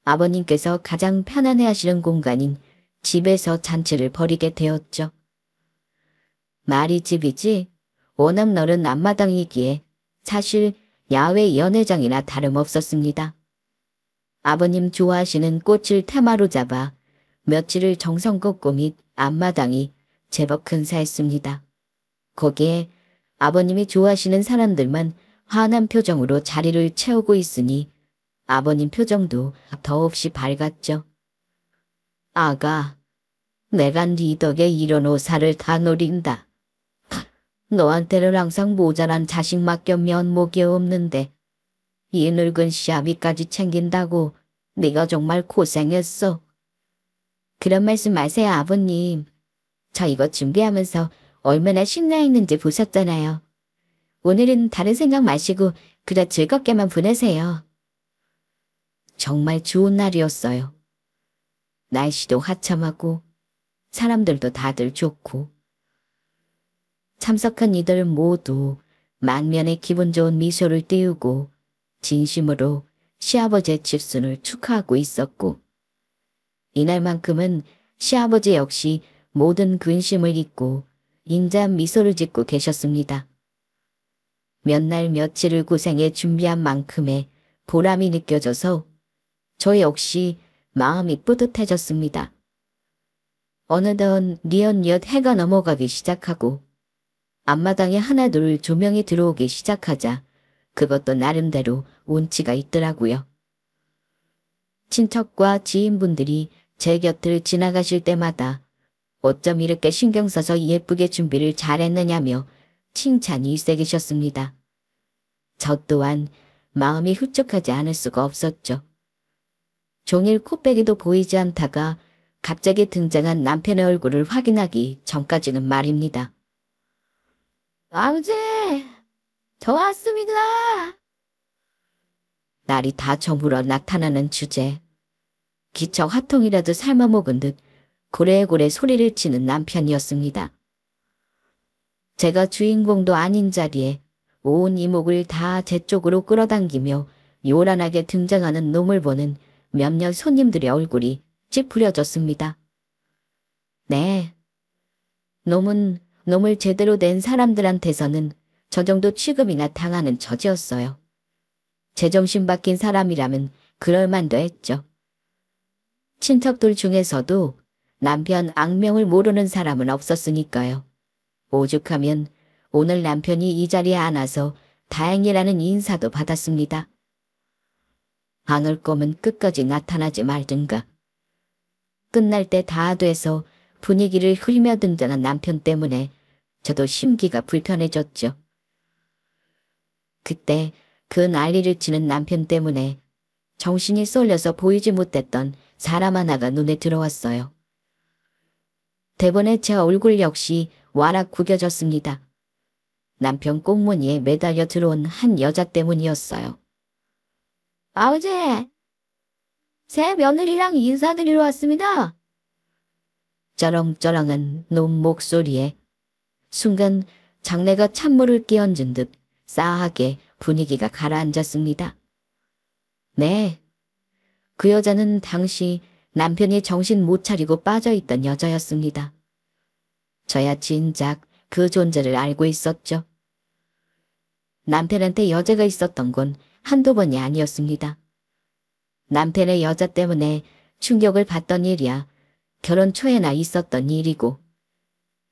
S1: 아버님께서 가장 편안해하시는 공간인 집에서 잔치를 벌이게 되었죠. 말이 집이지 워낙 넓은 앞마당이기에 사실 야외 연회장이나 다름없었습니다. 아버님 좋아하시는 꽃을 테마로 잡아 며칠을 정성껏 꾸민 앞마당이 제법 근사했습니다. 거기에 아버님이 좋아하시는 사람들만 환한 표정으로 자리를 채우고 있으니 아버님 표정도 더없이 밝았죠. 아가, 내가 네 덕에 이런 오사를 다 노린다. 너한테는 항상 모자란 자식밖에 면목이 없는데 이 늙은 시아비까지 챙긴다고 네가 정말 고생했어. 그런 말씀 마세요, 아버님. 저 이거 준비하면서 얼마나 신나했는지 보셨잖아요. 오늘은 다른 생각 마시고 그래 즐겁게만 보내세요. 정말 좋은 날이었어요. 날씨도 화참하고 사람들도 다들 좋고 참석한 이들 모두 만면의 기분 좋은 미소를 띄우고 진심으로 시아버지의 칠순을 축하하고 있었고 이날만큼은 시아버지 역시 모든 근심을 잊고 인자한 미소를 짓고 계셨습니다. 몇 날 며칠을 고생해 준비한 만큼의 보람이 느껴져서 저 역시 마음이 뿌듯해졌습니다. 어느덧 뉘엿뉘엿 해가 넘어가기 시작하고 앞마당에 하나둘 조명이 들어오기 시작하자 그것도 나름대로 운치가 있더라고요. 친척과 지인분들이 제 곁을 지나가실 때마다 어쩜 이렇게 신경 써서 예쁘게 준비를 잘했느냐며 칭찬이 일색이셨습니다. 저 또한 마음이 흡족하지 않을 수가 없었죠. 종일 코빼기도 보이지 않다가 갑자기 등장한 남편의 얼굴을 확인하기 전까지는 말입니다. 아버지, 저 왔습니다. 날이 다 저물어 나타나는 주제. 기척 화통이라도 삶아 먹은 듯 고래고래 소리를 치는 남편이었습니다. 제가 주인공도 아닌 자리에 온 이목을 다 제 쪽으로 끌어당기며 요란하게 등장하는 놈을 보는 몇몇 손님들의 얼굴이 찌푸려졌습니다. 네. 놈을 제대로 낸 사람들한테서는 저 정도 취급이나 당하는 처지였어요. 제정신 바뀐 사람이라면 그럴만도 했죠. 친척들 중에서도 남편 악명을 모르는 사람은 없었으니까요. 오죽하면 오늘 남편이 이 자리에 안 와서 다행이라는 인사도 받았습니다. 안 올 거면 끝까지 나타나지 말든가. 끝날 때 다 돼서 분위기를 흐리며 등장한 남편 때문에 저도 심기가 불편해졌죠. 그때 그 난리를 치는 남편 때문에 정신이 쏠려서 보이지 못했던 사람 하나가 눈에 들어왔어요. 대번에 제 얼굴 역시 와락 구겨졌습니다. 남편 꽁무니에 매달려 들어온 한 여자 때문이었어요.
S2: 아버지, 새 며느리랑 인사드리러 왔습니다.
S1: 쩌렁쩌렁한 놈 목소리에 순간 장내가 찬물을 끼얹은 듯 싸하게 분위기가 가라앉았습니다. 네. 그 여자는 당시 남편이 정신 못 차리고 빠져있던 여자였습니다. 저야 진작 그 존재를 알고 있었죠. 남편한테 여자가 있었던 건 한두 번이 아니었습니다. 남편의 여자 때문에 충격을 받던 일이야 결혼 초에나 있었던 일이고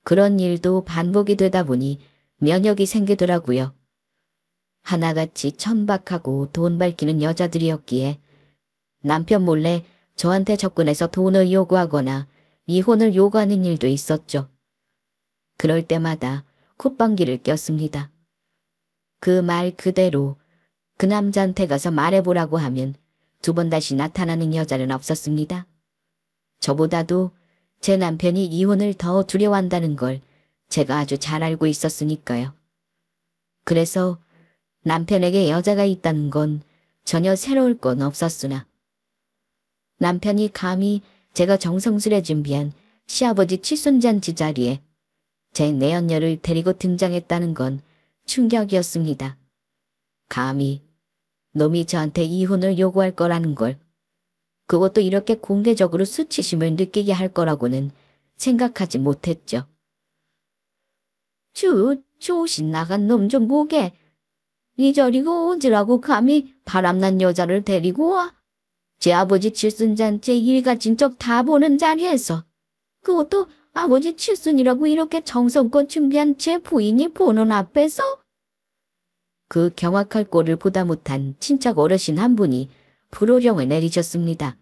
S1: 그런 일도 반복이 되다 보니 면역이 생기더라고요. 하나같이 천박하고 돈 밝히는 여자들이었기에 남편 몰래 저한테 접근해서 돈을 요구하거나 이혼을 요구하는 일도 있었죠. 그럴 때마다 콧방귀를 꼈습니다. 그 말 그대로 그 남자한테 가서 말해보라고 하면 두 번 다시 나타나는 여자는 없었습니다. 저보다도 제 남편이 이혼을 더 두려워한다는 걸 제가 아주 잘 알고 있었으니까요. 그래서 남편에게 여자가 있다는 건 전혀 새로울 건 없었으나 남편이 감히 제가 정성스레 준비한 시아버지 칠순잔치 자리에 제 내연녀를 데리고 등장했다는 건 충격이었습니다. 감히 놈이 저한테 이혼을 요구할 거라는 걸, 그것도 이렇게 공개적으로 수치심을 느끼게 할 거라고는 생각하지 못했죠. 조신 나간 놈 좀 보게. 이 저리고 오지라고 감히 바람난 여자를 데리고 와. 제 아버지 칠순잔치 일가친척 다 보는 자리에서. 그것도 아버지 칠순이라고 이렇게 정성껏 준비한 제 부인이 보는 앞에서. 그 경악할 꼴을 보다 못한 친척 어르신 한 분이 불호령을 내리셨습니다.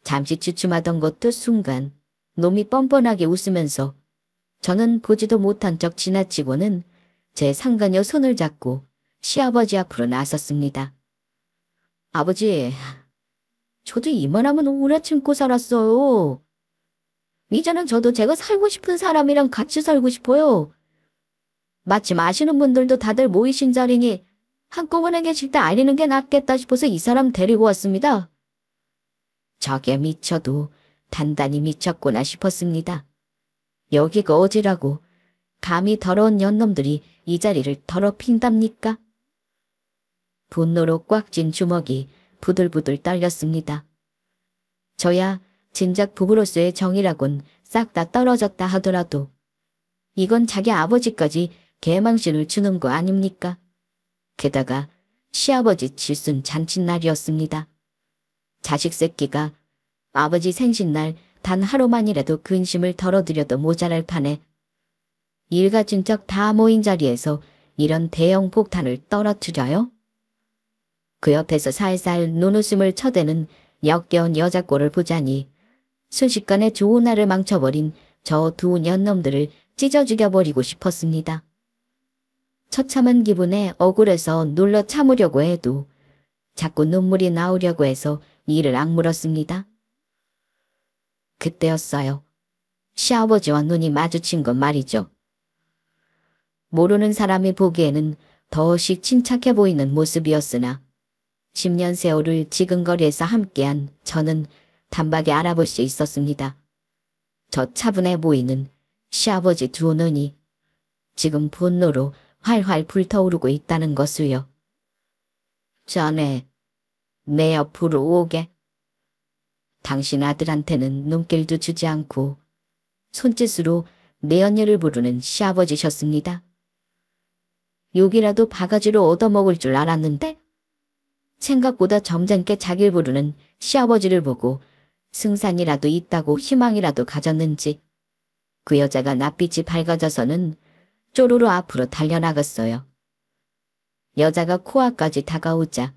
S1: 잠시 주춤하던 것도 순간 놈이 뻔뻔하게 웃으면서 저는 보지도 못한 척 지나치고는 제 상간녀 손을 잡고 시아버지 앞으로 나섰습니다. 아버지, 저도 이만하면 오래 참고 살았어요. 이제는 저도 제가 살고 싶은 사람이랑 같이 살고 싶어요. 마침 아시는 분들도 다들 모이신 자리니 한꺼번에 계실 때 알리는 게 낫겠다 싶어서 이 사람 데리고 왔습니다. 저게 미쳐도 단단히 미쳤구나 싶었습니다. 여기가 어디라고 감히 더러운 년놈들이 이 자리를 더럽힌답니까? 분노로 꽉 쥔 주먹이 부들부들 떨렸습니다. 저야 진작 부부로서의 정이라곤 싹 다 떨어졌다 하더라도 이건 자기 아버지까지 개망신을 주는 거 아닙니까? 게다가 시아버지 칠순 잔칫날이었습니다. 자식 새끼가 아버지 생신날 단 하루만이라도 근심을 덜어드려도 모자랄 판에 일가친척 다 모인 자리에서 이런 대형 폭탄을 떨어뜨려요? 그 옆에서 살살 눈웃음을 쳐대는 역겨운 여자 꼴을 보자니 순식간에 좋은 날을 망쳐버린 저 두 년놈들을 찢어 죽여버리고 싶었습니다. 처참한 기분에 억울해서 눌러 참으려고 해도 자꾸 눈물이 나오려고 해서 이를 악물었습니다. 그때였어요. 시아버지와 눈이 마주친 건 말이죠. 모르는 사람이 보기에는 더욱 침착해 보이는 모습이었으나 10년 세월을 지근거리에서 함께한 저는 단박에 알아볼 수 있었습니다. 저 차분해 보이는 시아버지 두 눈이 지금 분노로 활활 불타오르고 있다는 것을요. 자네, 내 옆으로 오게. 당신 아들한테는 눈길도 주지 않고 손짓으로 내연녀를 부르는 시아버지셨습니다. 욕이라도 바가지로 얻어먹을 줄 알았는데 생각보다 점잖게 자기를 부르는 시아버지를 보고 승산이라도 있다고 희망이라도 가졌는지 그 여자가 낯빛이 밝아져서는 쪼르르 앞으로 달려나갔어요. 여자가 코앞까지 다가오자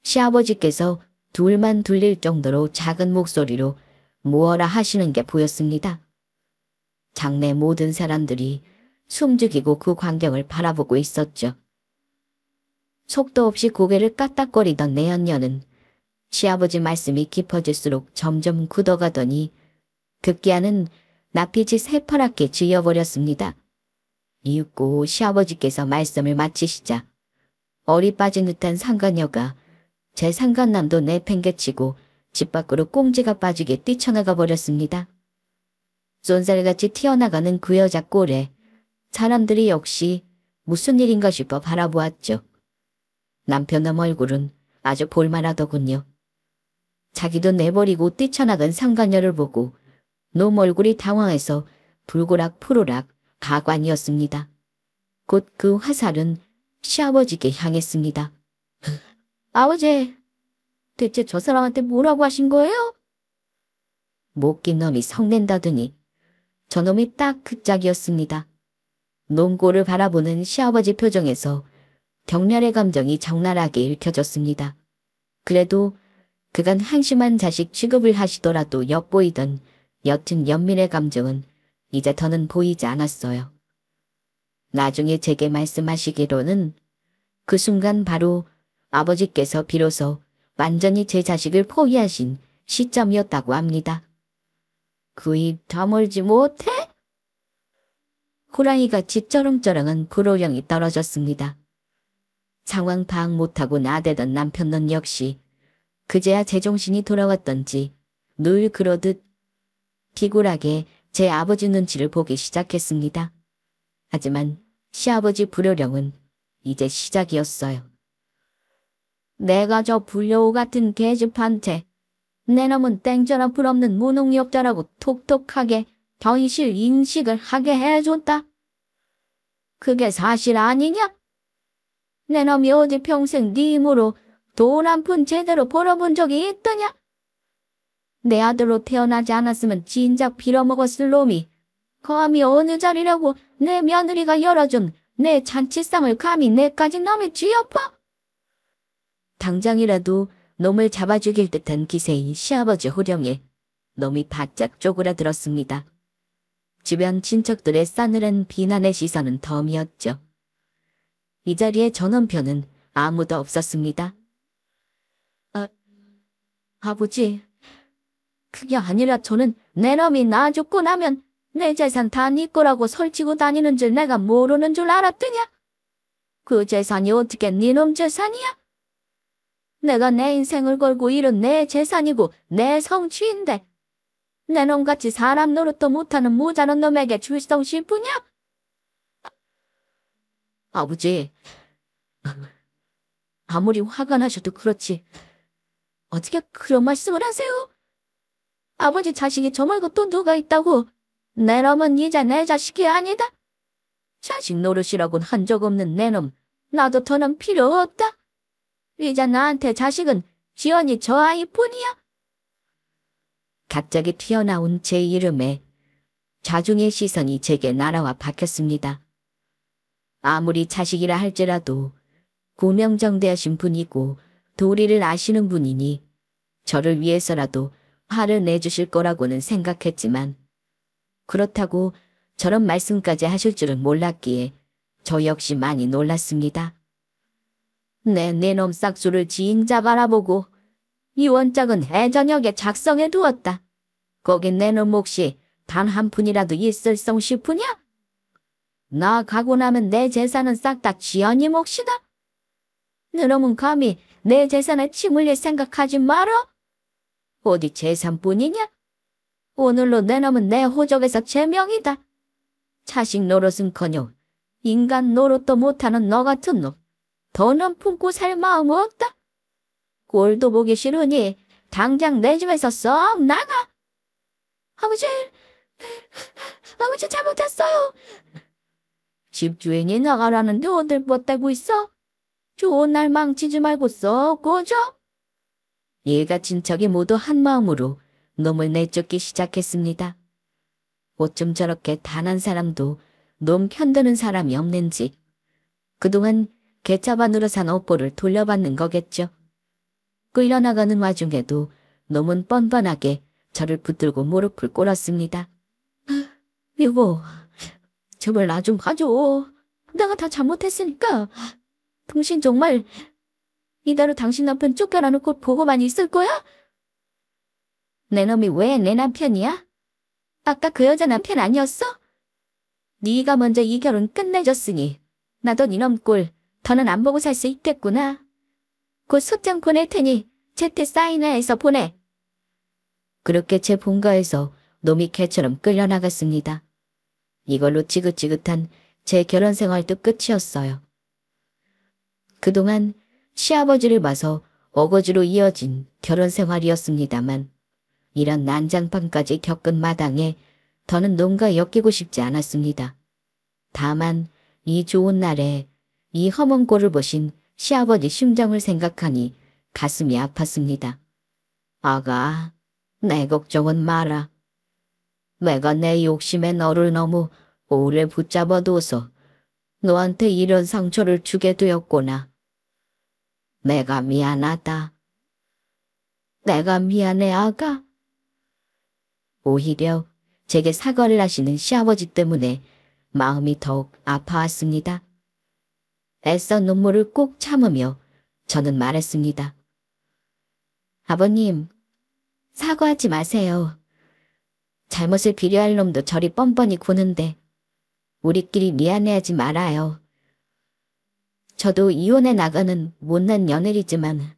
S1: 시아버지께서 둘만 들릴 정도로 작은 목소리로 무어라 하시는 게 보였습니다. 장내 모든 사람들이 숨죽이고 그 광경을 바라보고 있었죠. 속도 없이 고개를 까딱거리던 내연녀는 시아버지 말씀이 깊어질수록 점점 굳어가더니 급기야는 낯빛이 새파랗게 지어버렸습니다. 이윽고 시아버지께서 말씀을 마치시자 어리 빠진 듯한 상간녀가 제 상간남도 내팽개치고 집 밖으로 꽁지가 빠지게 뛰쳐나가 버렸습니다. 쏜살같이 튀어나가는 그 여자 꼴에 사람들이 역시 무슨 일인가 싶어 바라보았죠. 남편의 얼굴은 아주 볼만하더군요. 자기도 내버리고 뛰쳐나간 상간녀를 보고 놈 얼굴이 당황해서 불고락 푸르락 가관이었습니다. 곧 그 화살은 시아버지께 향했습니다. 아버지, 대체 저 사람한테 뭐라고 하신 거예요? 못긴 놈이 성낸다더니 저놈이 딱 그 짝이었습니다. 놈 꼴을 바라보는 시아버지 표정에서 격렬의 감정이 적나라하게 읽혀졌습니다. 그래도 그간 한심한 자식 취급을 하시더라도 엿보이던 옅은 연민의 감정은 이제 더는 보이지 않았어요. 나중에 제게 말씀하시기로는 그 순간 바로 아버지께서 비로소 완전히 제 자식을 포기하신 시점이었다고 합니다. 그 입 다물지 못해? 호랑이같이 쩌렁쩌렁한 불호령이 떨어졌습니다. 상황 파악 못하고 나대던 남편은 역시 그제야 제정신이 돌아왔던지 늘 그러듯 비굴하게 제 아버지 눈치를 보기 시작했습니다. 하지만 시아버지 불효령은 이제 시작이었어요. 내가 저 불려우 같은 계집한테 내 놈은 땡전아 불없는 무능력자라고 톡톡하게 경이실 인식을 하게 해줬다. 그게 사실 아니냐? 내 놈이 어디 평생 네 힘으로 돈 한 푼 제대로 벌어본 적이 있더냐? 내 아들로 태어나지 않았으면 진작 빌어먹었을 놈이 감히 어느 자리라고 내 며느리가 열어준 내 잔치상을 감히 내까지 놈이 쥐어봐? 당장이라도 놈을 잡아 죽일 듯한 기세인 시아버지 호령에 놈이 바짝 쪼그라들었습니다. 주변 친척들의 싸늘한 비난의 시선은 덤이었죠. 이 자리에 전원편은 아무도 없었습니다. 아버지, 그게 아니라 저는 내 놈이 나 죽고 나면 내 재산 다 네 거라고 설치고 다니는 줄 내가 모르는 줄 알았더냐? 그 재산이 어떻게 네 놈 재산이야? 내가 내 인생을 걸고 잃은 내 재산이고 내 성취인데 내 놈같이 사람 노릇도 못하는 모자란 놈에게 줄성 싶으냐? 아버지, 아무리 화가 나셔도 그렇지 어떻게 그런 말씀을 하세요? 아버지 자식이 저 말고 또 누가 있다고? 내 놈은 이제 내 자식이 아니다. 자식 노릇이라곤 한 적 없는 내 놈, 나도 더는 필요 없다. 이제 나한테 자식은 지연이 저 아이뿐이야. 갑자기 튀어나온 제 이름에 자중의 시선이 제게 날아와 박혔습니다. 아무리 자식이라 할지라도 고명정대하신 분이고 도리를 아시는 분이니 저를 위해서라도 화를 내주실 거라고는 생각했지만 그렇다고 저런 말씀까지 하실 줄은 몰랐기에 저 역시 많이 놀랐습니다. 내 놈 싹수를 지인자 바라보고 이 원짝은 해저녁에 작성해 두었다. 거긴 내 놈 몫이 단 한 푼이라도 있을 성 싶으냐? 나 가고 나면 내 재산은 싹 다 지연이 몫이다. 내 놈은 감히 내 재산에 침 흘릴 생각하지 마라. 어디 재산뿐이냐? 오늘로 내 놈은 내 호적에서 제명이다. 자식 노릇은커녕 인간 노릇도 못하는 너 같은 놈. 더는 품고 살 마음 없다. 꼴도 보기 싫으니 당장 내 집에서 썩 나가. 아버지, 아버지 잘못했어요. 집주인이 나가라는데 어딜 뻗대고 있어? 좋은 날 망치지 말고 썩 꺼져. 얘가 친척이 모두 한마음으로 놈을 내쫓기 시작했습니다. 어쩜 저렇게 단 한 사람도 놈 편드는 사람이 없는지 그동안 개차반으로 산 업보를 돌려받는 거겠죠. 끌려나가는 와중에도 놈은 뻔뻔하게 저를 붙들고 무릎을 꿇었습니다. 여보, 제발 나 좀 봐줘. 내가 다 잘못했으니까. 당신 정말 이대로 당신 남편 쫓겨나놓고 보고만 있을 거야? 내 놈이 왜 내 남편이야? 아까 그 여자 남편 아니었어?
S2: 네가 먼저 이 결혼 끝내줬으니 나도 니놈 꼴 더는 안 보고 살 수 있겠구나. 곧 소장 보낼 테니 제때 사인회에서 보내.
S1: 그렇게 제 본가에서 놈이 개처럼 끌려나갔습니다. 이걸로 지긋지긋한 제 결혼 생활도 끝이었어요. 그동안 시아버지를 봐서 어거지로 이어진 결혼 생활이었습니다만 이런 난장판까지 겪은 마당에 더는 놈과 엮이고 싶지 않았습니다. 다만 이 좋은 날에 이 험한 꼴을 보신 시아버지 심정을 생각하니 가슴이 아팠습니다. 아가, 내 걱정은 마라. 내가 내 욕심에 너를 너무 오래 붙잡아둬서 너한테 이런 상처를 주게 되었구나. 내가 미안하다. 내가 미안해, 아가. 오히려 제게 사과를 하시는 시아버지 때문에 마음이 더욱 아파왔습니다. 애써 눈물을 꼭 참으며 저는 말했습니다. 아버님, 사과하지 마세요. 잘못을 비려할 놈도 저리 뻔뻔히 구는데 우리끼리 미안해하지 말아요. 저도 이혼해 나가는 못난 며느리지만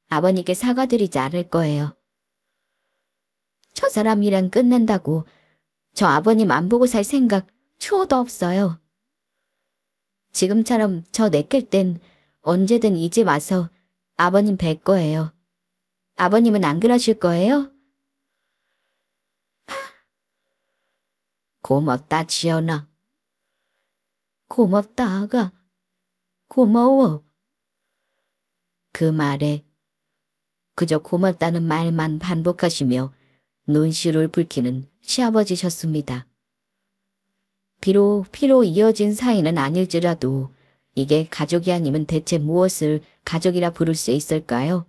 S1: 아버님께 사과드리지 않을 거예요. 저 사람이랑 끝낸다고 저 아버님 안 보고 살 생각 초도 없어요. 지금처럼 저 내킬 땐 언제든 이 집 와서 아버님 뵐 거예요. 아버님은 안 그러실 거예요? 고맙다, 지연아. 고맙다, 아가. 고마워. 그 말에 그저 고맙다는 말만 반복하시며 눈시울을 붉히는 시아버지셨습니다. 비록 피로 이어진 사이는 아닐지라도 이게 가족이 아니면 대체 무엇을 가족이라 부를 수 있을까요?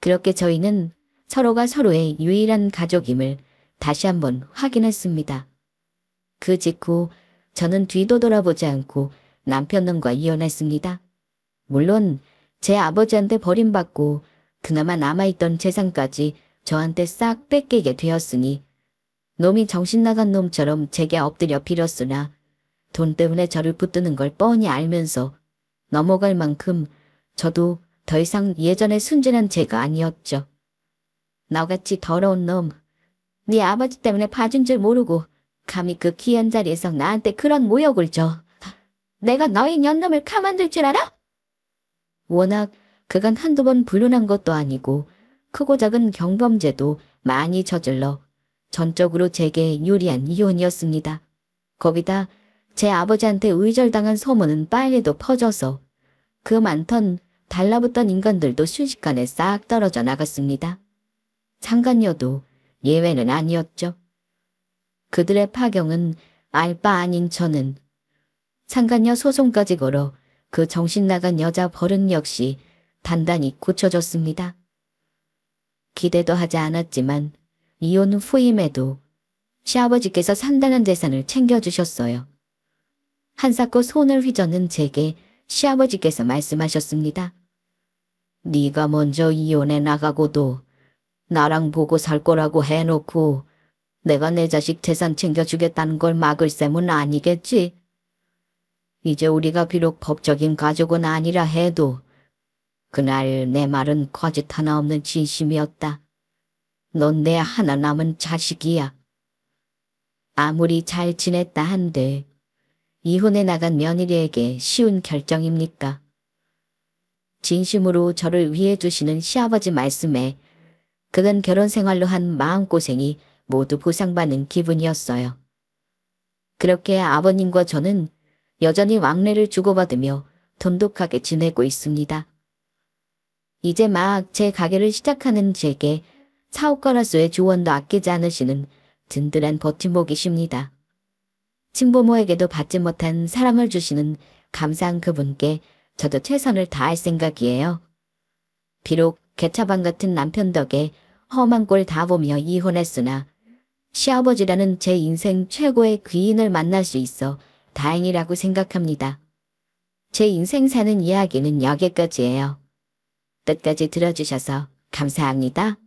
S1: 그렇게 저희는 서로가 서로의 유일한 가족임을 다시 한번 확인했습니다. 그 직후 저는 뒤도 돌아보지 않고 남편놈과 이혼했습니다. 물론 제 아버지한테 버림받고 그나마 남아있던 재산까지 저한테 싹 뺏기게 되었으니 놈이 정신나간 놈처럼 제게 엎드려 빌었으나 돈 때문에 저를 붙드는 걸 뻔히 알면서 넘어갈 만큼 저도 더 이상 예전의 순진한 제가 아니었죠. 너같이 더러운 놈, 네 아버지 때문에 봐준 줄 모르고 감히 그 귀한 자리에서 나한테 그런 모욕을 줘. 내가 너희 년놈을 가만둘 줄 알아? 워낙 그간 한두 번 불륜한 것도 아니고 크고 작은 경범죄도 많이 저질러 전적으로 제게 유리한 이혼이었습니다. 거기다 제 아버지한테 의절당한 소문은 빨리도 퍼져서 그 많던 달라붙던 인간들도 순식간에 싹 떨어져 나갔습니다. 상간녀도 예외는 아니었죠. 그들의 파경은 알 바 아닌 저는 상간녀 소송까지 걸어 그 정신나간 여자 버릇 역시 단단히 고쳐줬습니다. 기대도 하지 않았지만 이혼 후임에도 시아버지께서 상당한 재산을 챙겨주셨어요. 한사코 손을 휘저는 제게 시아버지께서 말씀하셨습니다. 네가 먼저 이혼해 나가고도 나랑 보고 살 거라고 해놓고 내가 내 자식 재산 챙겨주겠다는 걸 막을 셈은 아니겠지? 이제 우리가 비록 법적인 가족은 아니라 해도 그날 내 말은 거짓 하나 없는 진심이었다. 넌 내 하나 남은 자식이야. 아무리 잘 지냈다 한들 이혼해 나간 며느리에게 쉬운 결정입니까? 진심으로 저를 위해 주시는 시아버지 말씀에 그간 결혼 생활로 한 마음고생이 모두 보상받는 기분이었어요. 그렇게 아버님과 저는 여전히 왕래를 주고받으며 돈독하게 지내고 있습니다. 이제 막 제 가게를 시작하는 제게 사업가로서의 조언도 아끼지 않으시는 든든한 버팀목이십니다. 친부모에게도 받지 못한 사랑을 주시는 감사한 그분께 저도 최선을 다할 생각이에요. 비록 개차반 같은 남편 덕에 험한 꼴 다 보며 이혼했으나 시아버지라는 제 인생 최고의 귀인을 만날 수 있어 다행이라고 생각합니다. 제 인생 사는 이야기는 여기까지예요. 끝까지 들어주셔서 감사합니다.